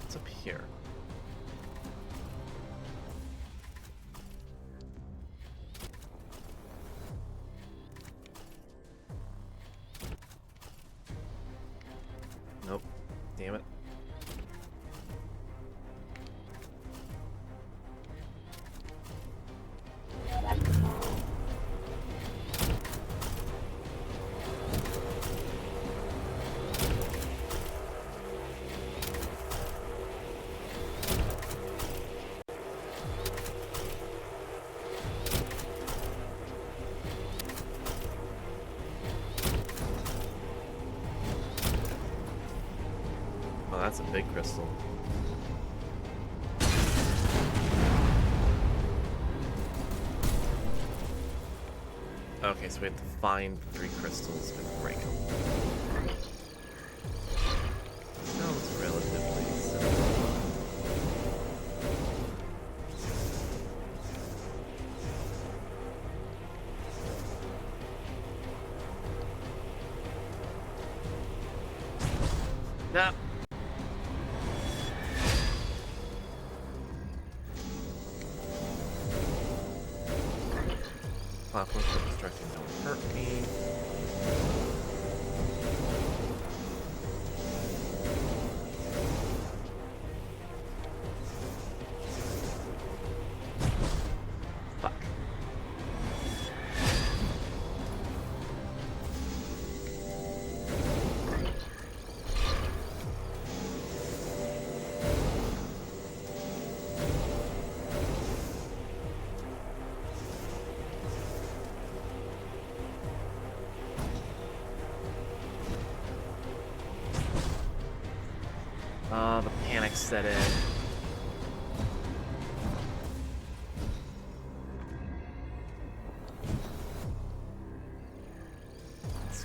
What's up here? Nope. Damn it. that's a big crystal. Okay, so we have to find 3 crystals and break them. Sounds relatively simple. Nah. Platforms for constructing don't hurt me. Fuck. The panic set in. Let's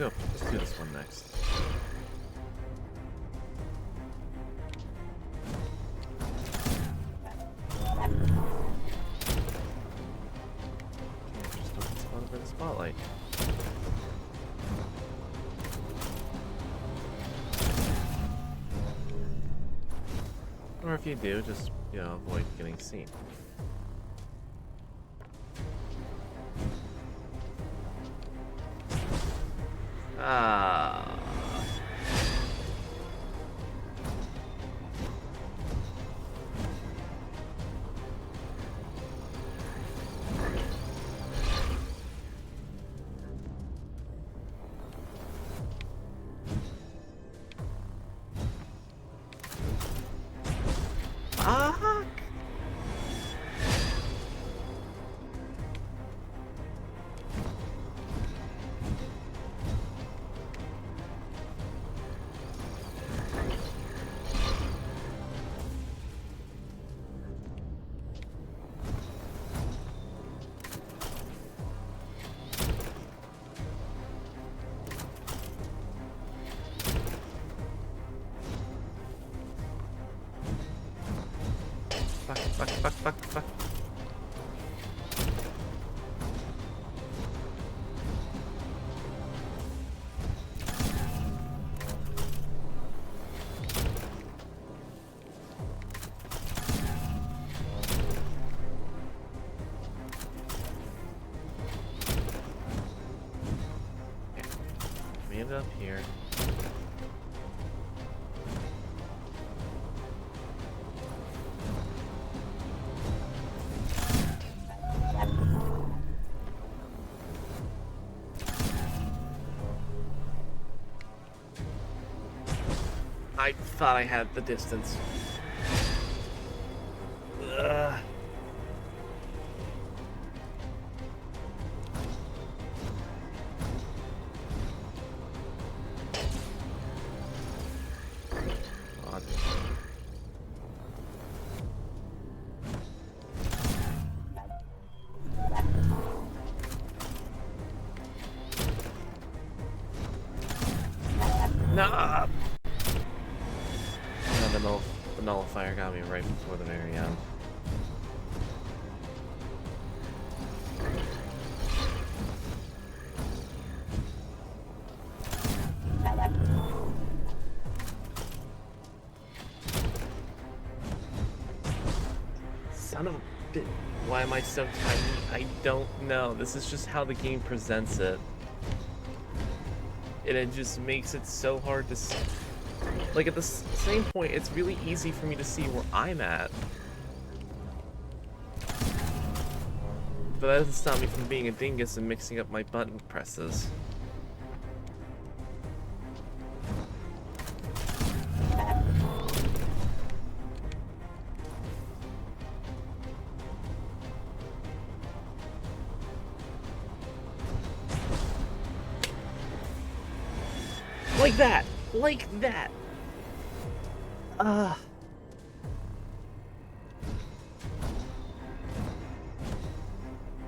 do this one next. Just don't spawn over the spotlight. Or if you do, just, you know, avoid getting seen. Ah. Fuck. Fuck. Okay. We ended up here. I thought I had the distance. Ugh. God. No. The nullifier got me right before the very end. Son of a bitch. Why am I so tiny? I don't know. This is just how the game presents it. And it just makes it so hard to see. Like, at the same point, it's really easy for me to see where I'm at. But that doesn't stop me from being a dingus and mixing up my button presses. Like that! Like that! Uh,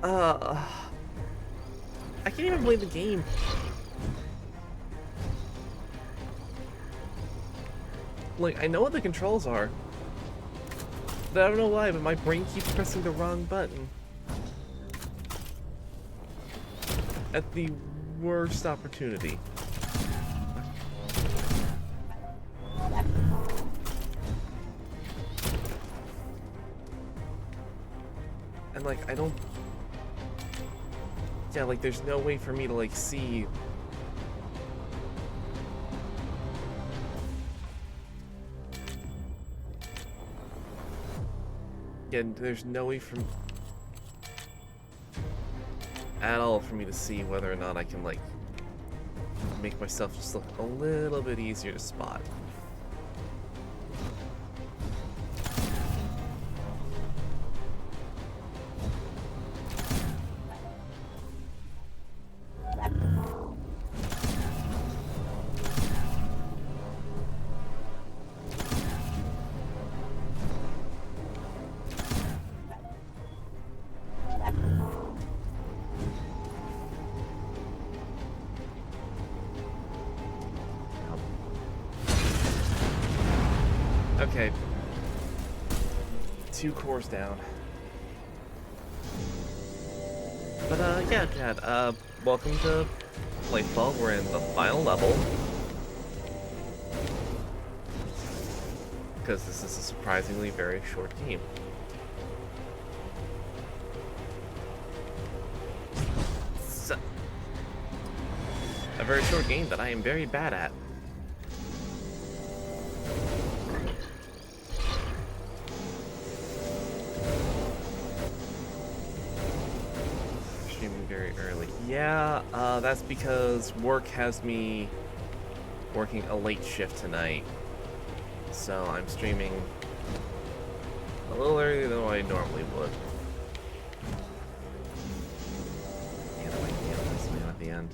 uh, I can't even play the game. Like, I know what the controls are. But I don't know why, but my brain keeps pressing the wrong button. At the worst opportunity. And like, I don't... Yeah, like, there's no way for me to, like, see... Yeah, there's no way from... at all for me to see whether or not I can, like, make myself just look a little bit easier to spot. Okay. 2 cores down. But, yeah, Chad, welcome to Playfall. We're in the final level. Because this is a surprisingly very short game. So, a very short game that I am very bad at. Very early. Yeah, that's because work has me working a late shift tonight. So I'm streaming a little earlier than I normally would. Can't wait to get this man at the end.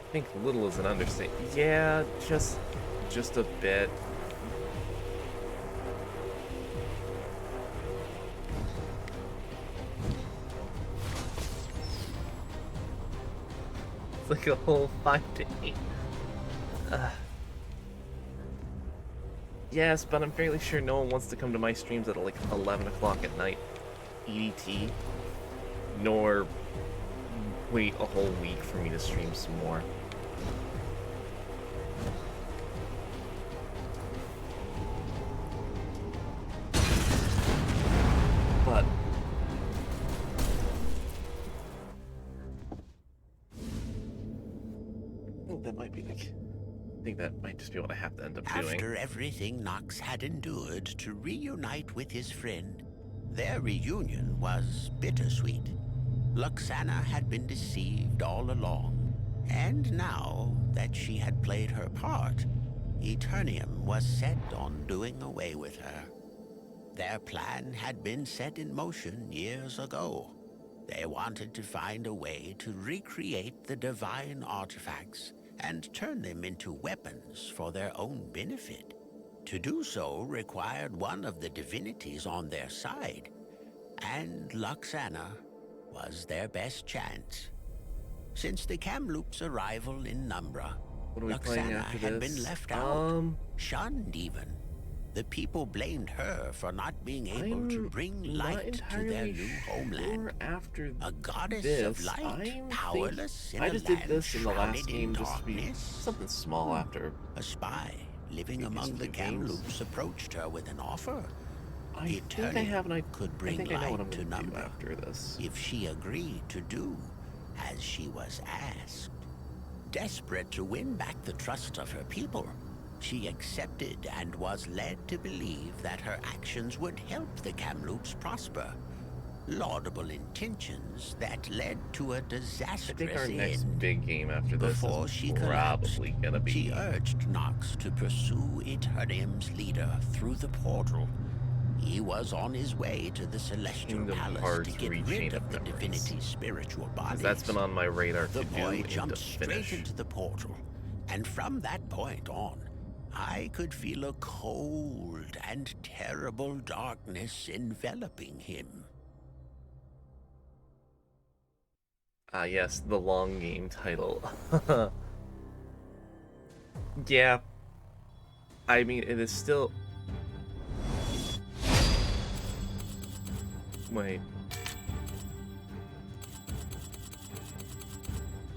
I think little is an understatement. Yeah, just a bit. It's like a whole 5 to 8. Yes, but I'm fairly sure no one wants to come to my streams at like 11 o'clock at night, EDT, nor wait a whole week for me to stream some more. But I think that might be like, I think that might just be what I have to end up doing. After everything Nox had endured to reunite with his friend, their reunion was bittersweet. Luxana had been deceived all along, and now that she had played her part, Eternium was set on doing away with her. Their plan had been set in motion years ago. They wanted to find a way to recreate the divine artifacts and turn them into weapons for their own benefit. To do so required one of the divinities on their side, and Luxana was their best chance. Since the Kamloops' arrival in Numbra, Luxana had been left out, shunned even. The people blamed her for not being able to bring light to their new homeland. After a goddess this, of light, powerless in I a just did land this in the last shrouded in game just to be darkness. something small after. A spy living among the Kamloops approached her with an offer. I think I have, and I could bring think I know what light I'm to going to do Numbra after this. if she agreed to do as she was asked. Desperate to win back the trust of her people, she accepted and was led to believe that her actions would help the Kamloops prosper. Laudable intentions that led to a I disastrous think our next end. big game after this is Before she collapsed, probably gonna she be urged Nox to pursue Eternium's leader through the portal. He was on his way to the Celestial Kingdom Palace to Hearts get Rechain rid of of the Memories. divinity's spiritual Because bodies. that's been on my radar The to do boy and to jumped straight finish. into the portal, and from that point on, I could feel a cold and terrible darkness enveloping him. Ah, yes, the long game title. Yeah. I mean, it is still... Wait.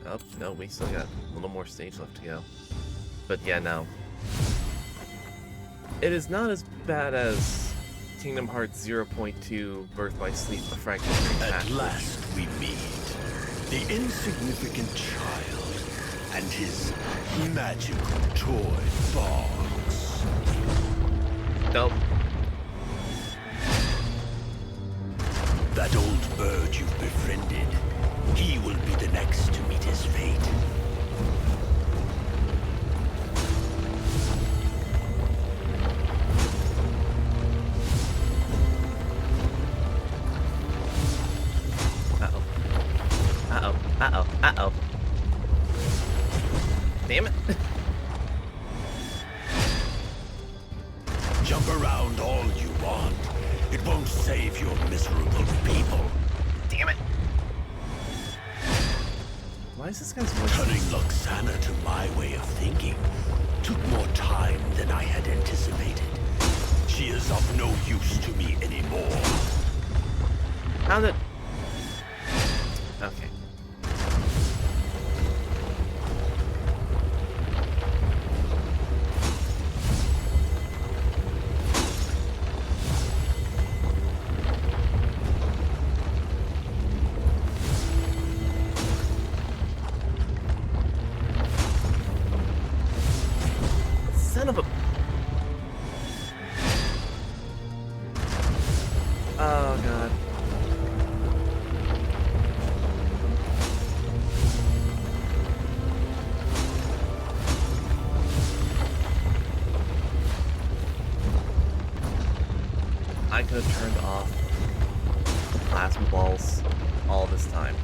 Oh, no, we still got a little more stage left to go. But yeah, no. It is not as bad as Kingdom Hearts 0.2 Birth by Sleep, a Fragment. At last we meet the insignificant child and his magical toy box. Nope. That old bird you've befriended, he will be the next to meet his fate. Uh-oh. Uh-oh. Uh-oh. Uh-oh. Damn it. Jump around all you want. It won't save your miserable people. Damn it. Why is this guy's voice... Turning Luxana to my way of thinking took more time than I had anticipated. She is of no use to me anymore. How did... Okay. Son of a... Oh, God. I could have turned off plasma balls all this time.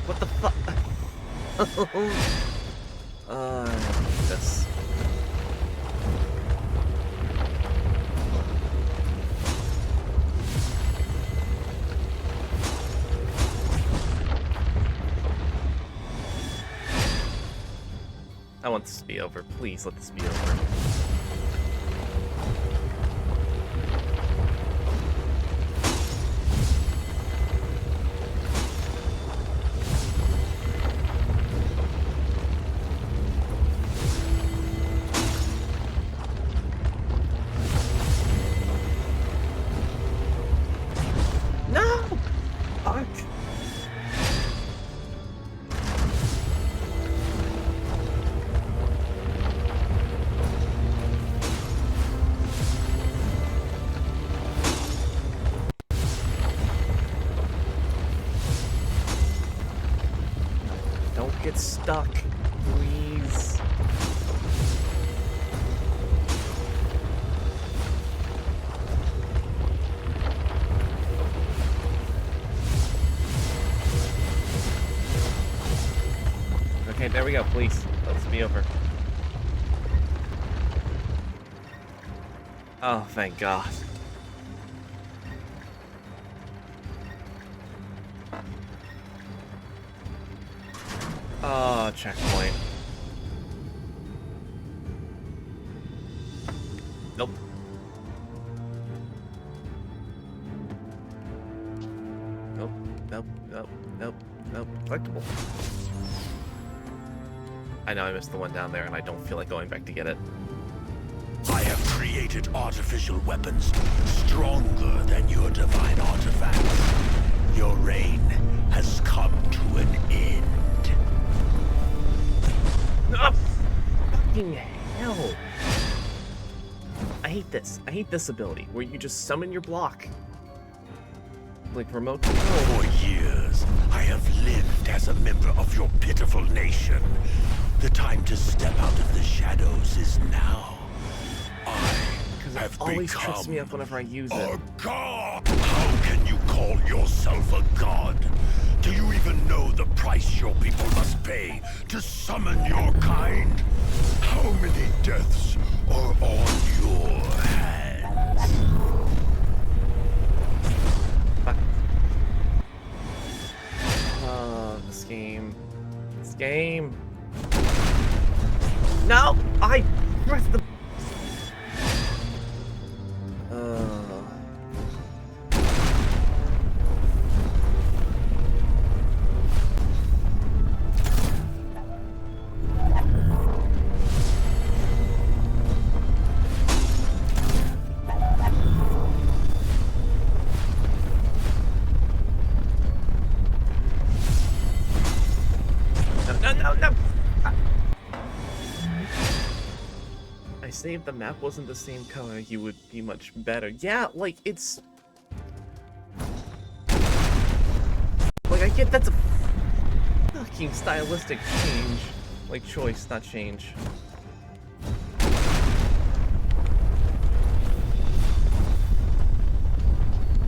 What the fuck? This. I want this to be over. Please let this be over. No! Fuck. Don't get stuck, please. Okay, there we go, please. Let's be over. Oh, thank God. Oh, checkpoint. Nope. Nope, nope, nope, nope, nope. Collectible. I know I missed the one down there and I don't feel like going back to get it. I have created artificial weapons stronger than your divine artifacts. Your reign has come to an end. Oh, fucking hell. I hate this. I hate this ability where you just summon your block. Like remote control. For years, I have lived as a member of your pitiful nation. The time to step out of the shadows is now. I have Always become trips me up whenever I use a it. god. How can you call yourself a god? Do you even know the price your people must pay to summon your kind? How many deaths are on your hands? Fuck. Oh, this game. This game. No! I pressed the... No! I say if the map wasn't the same color, you would be much better. Yeah, like, it's... Like, I get that's a fucking stylistic change. Like, choice, not change.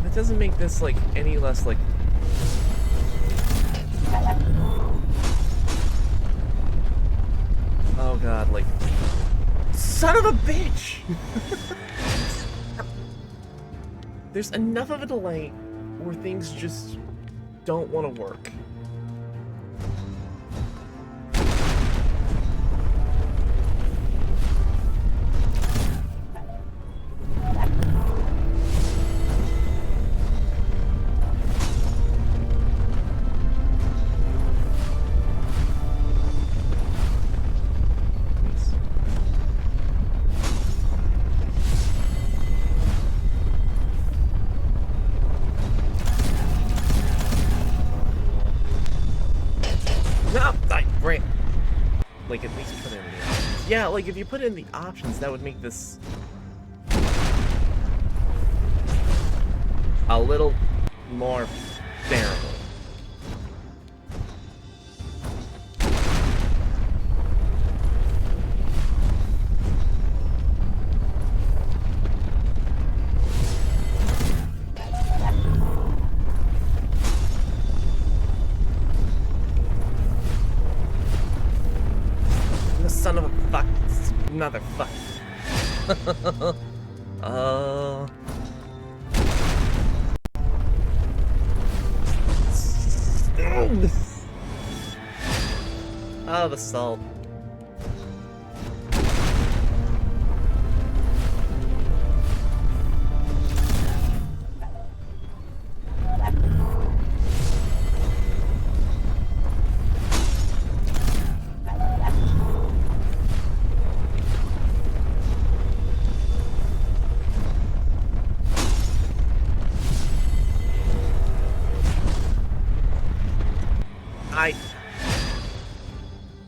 That doesn't make this, like, any less, like... Oh god, like... Son of a bitch! There's enough of a delay where things just don't want to work. Like, at least put in the options. Yeah, like, if you put in the options, that would make this... a little more bearable. Son of a fuck. Another fuck. Oh, the salt.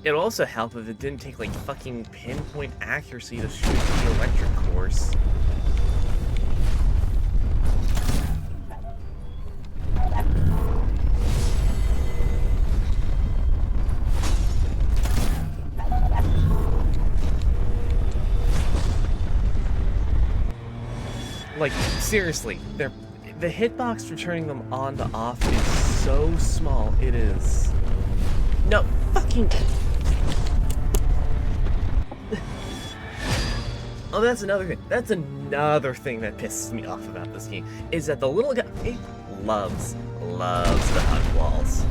It'd also help if it didn't take, like, fucking pinpoint accuracy to shoot the electric course. Like, seriously, the hitbox for turning them on to off is so small, it is... No, fucking... Oh, that's another thing. That's another thing that pisses me off about this game, is that the little guy loves to hug walls.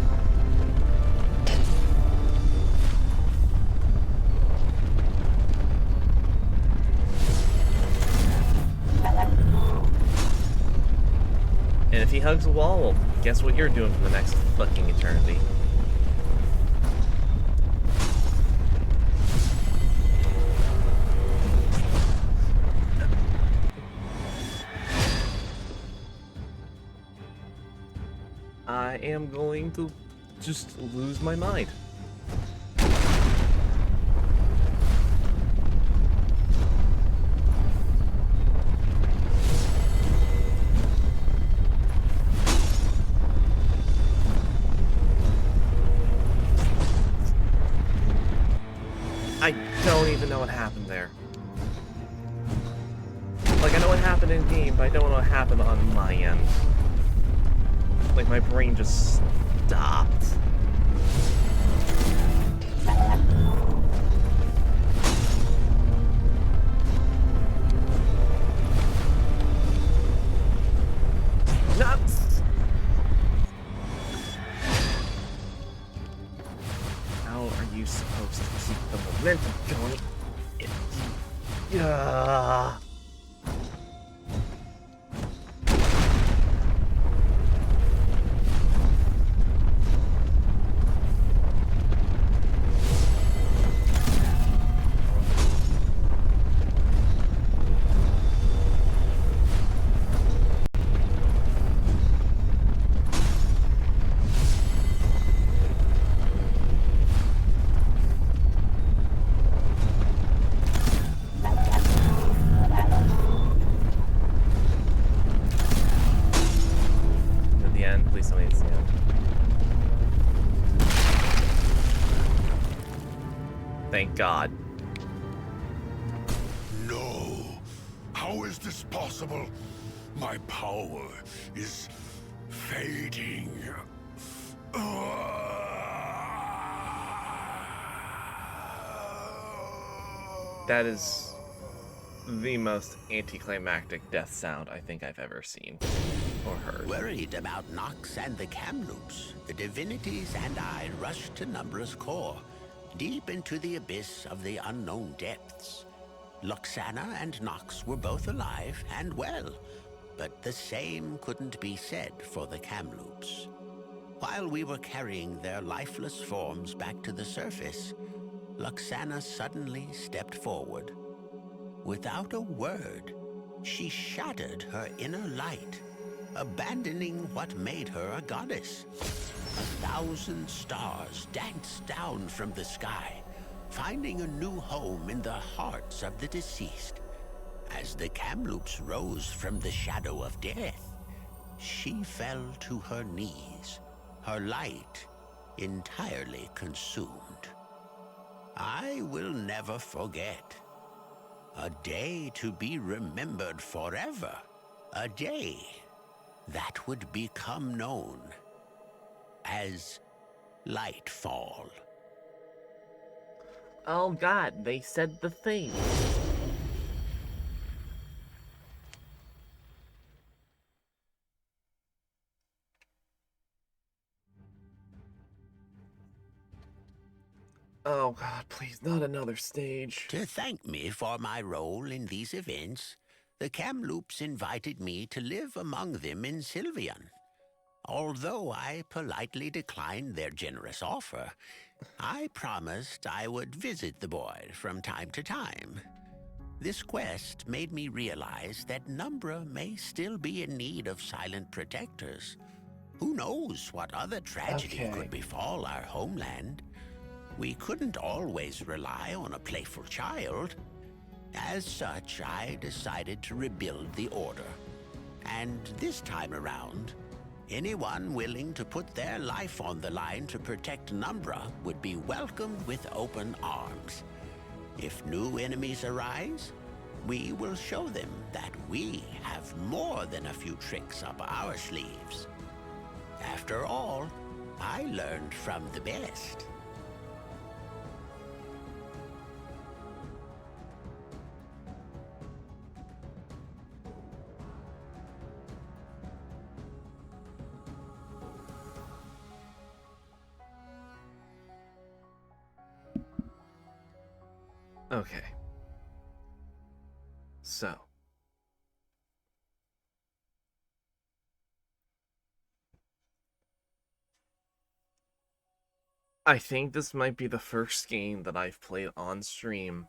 And if he hugs a wall, well, guess what you're doing for the next fucking eternity. I am going to just lose my mind. what happened there. Like, I know what happened in game, but I don't know what happened on my end. Like, my brain just stopped. Nuts! How are you supposed to keep the momentum going? Yeah. Please tell me it's the end. Thank God. No. How is this possible? My power is fading. That is the most anticlimactic death sound I think I've ever seen or heard. Worried about Nox and the Kamloops, the divinities and I rushed to Numbra's core, deep into the abyss of the unknown depths. Luxana and Nox were both alive and well, but the same couldn't be said for the Kamloops. While we were carrying their lifeless forms back to the surface, Luxana suddenly stepped forward. Without a word, she shattered her inner light, abandoning what made her a goddess. 1,000 stars danced down from the sky, finding a new home in the hearts of the deceased. As the Kamloops rose from the shadow of death, she fell to her knees, her light entirely consumed. I will never forget. A day to be remembered forever. A day that would become known as Lightfall. Oh God, they said the thing. Oh God, please, not another stage. To thank me for my role in these events, the Kamloops invited me to live among them in Sylvian. Although I politely declined their generous offer, I promised I would visit the boy from time to time. This quest made me realize that Numbra may still be in need of silent protectors. Who knows what other tragedy could befall our homeland? We couldn't always rely on a playful child. As such, I decided to rebuild the Order. And this time around, anyone willing to put their life on the line to protect Numbra would be welcomed with open arms. If new enemies arise, we will show them that we have more than a few tricks up our sleeves. After all, I learned from the best. Okay. So. I think this might be the first game that I've played on stream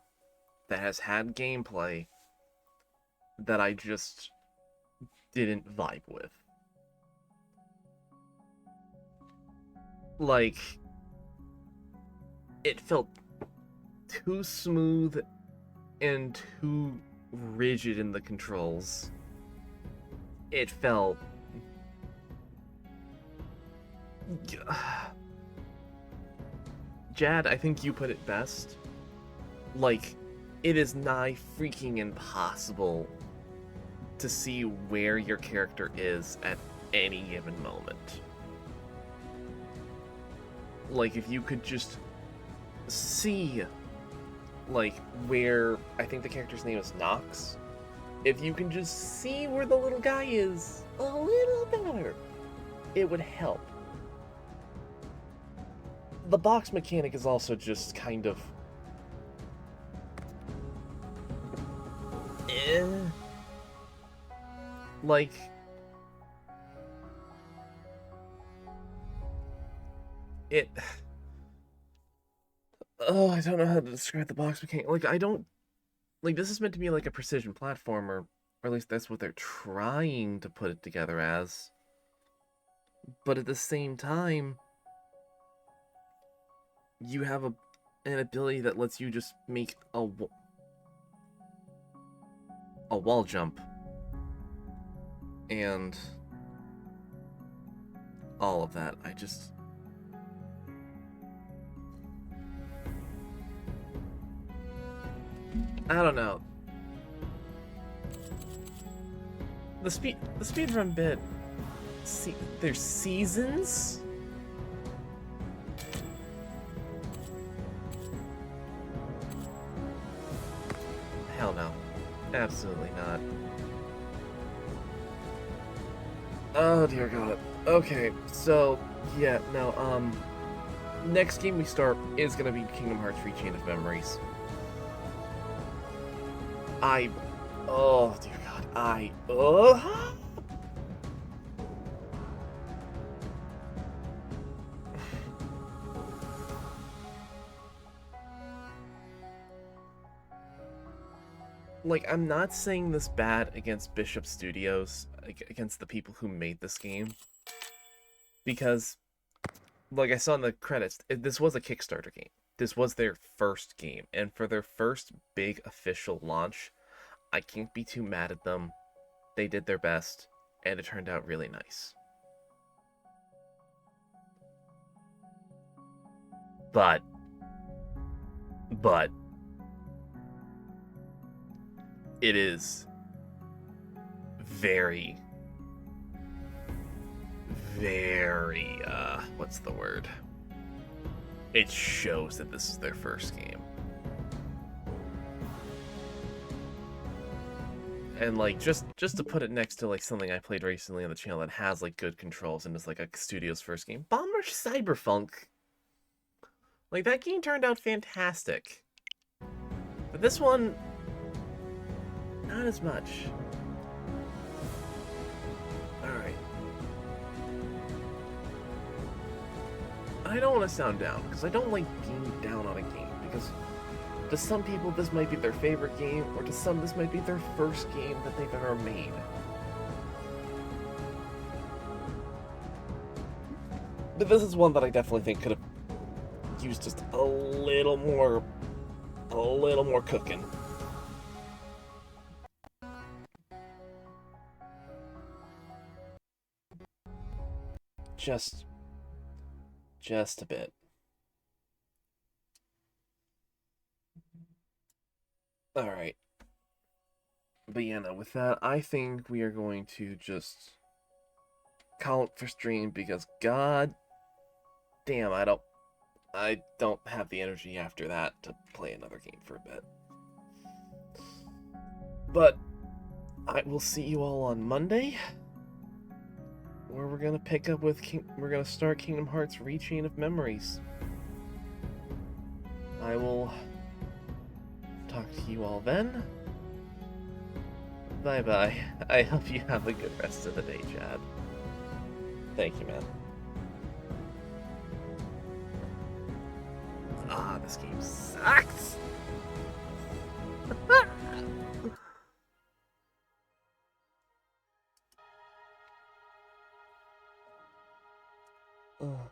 that has had gameplay that I just didn't vibe with. Like, it felt too smooth and too rigid in the controls. It felt... Jad, I think you put it best. Like, it is nigh freaking impossible to see where your character is at any given moment. Like, if you could just see, like, where, I think the character's name is Nox, if you can just see where the little guy is a little better, it would help. The box mechanic is also just kind of... Like... It... Oh, I don't know how to describe the box mechanic. Like, I don't... Like, this is meant to be like a precision platformer, or at least that's what they're trying to put it together as. But at the same time, you have an ability that lets you just make a wall jump. And all of that. I don't know. The speedrun bit. There's seasons. Hell no, absolutely not. Oh dear God. Okay, so yeah, no. Next game we start is gonna be Kingdom Hearts 3: Chain of Memories. Oh dear God, like, I'm not saying this bad against Bishop Studios, against the people who made this game, because, like I saw in the credits, this was a Kickstarter game. This was their first game, and for their first big official launch, I can't be too mad at them. They did their best, and it turned out really nice. But it is very, very, what's the word? It shows that this is their first game. And, like, just to put it next to, like, something I played recently on the channel that has, like, good controls and is, like, a studio's first game, Bomber Cyberpunk. Like, that game turned out fantastic. But this one, not as much. Alright. I don't want to sound down, because I don't like being down on a game, because to some people this might be their favorite game, or to some this might be their first game that they've ever made. But this is one that I definitely think could have used just a little more cooking. Just a bit. Alright. But yeah, no, with that, I think we are going to just call it for stream, because god damn, I don't have the energy after that to play another game for a bit. But I will see you all on Monday, where we're gonna pick up with we're gonna start Kingdom Hearts: Chain of Memories. I will talk to you all then. Bye bye. I hope you have a good rest of the day, Chad. Thank you, man. Ah, this game sucks! Ugh.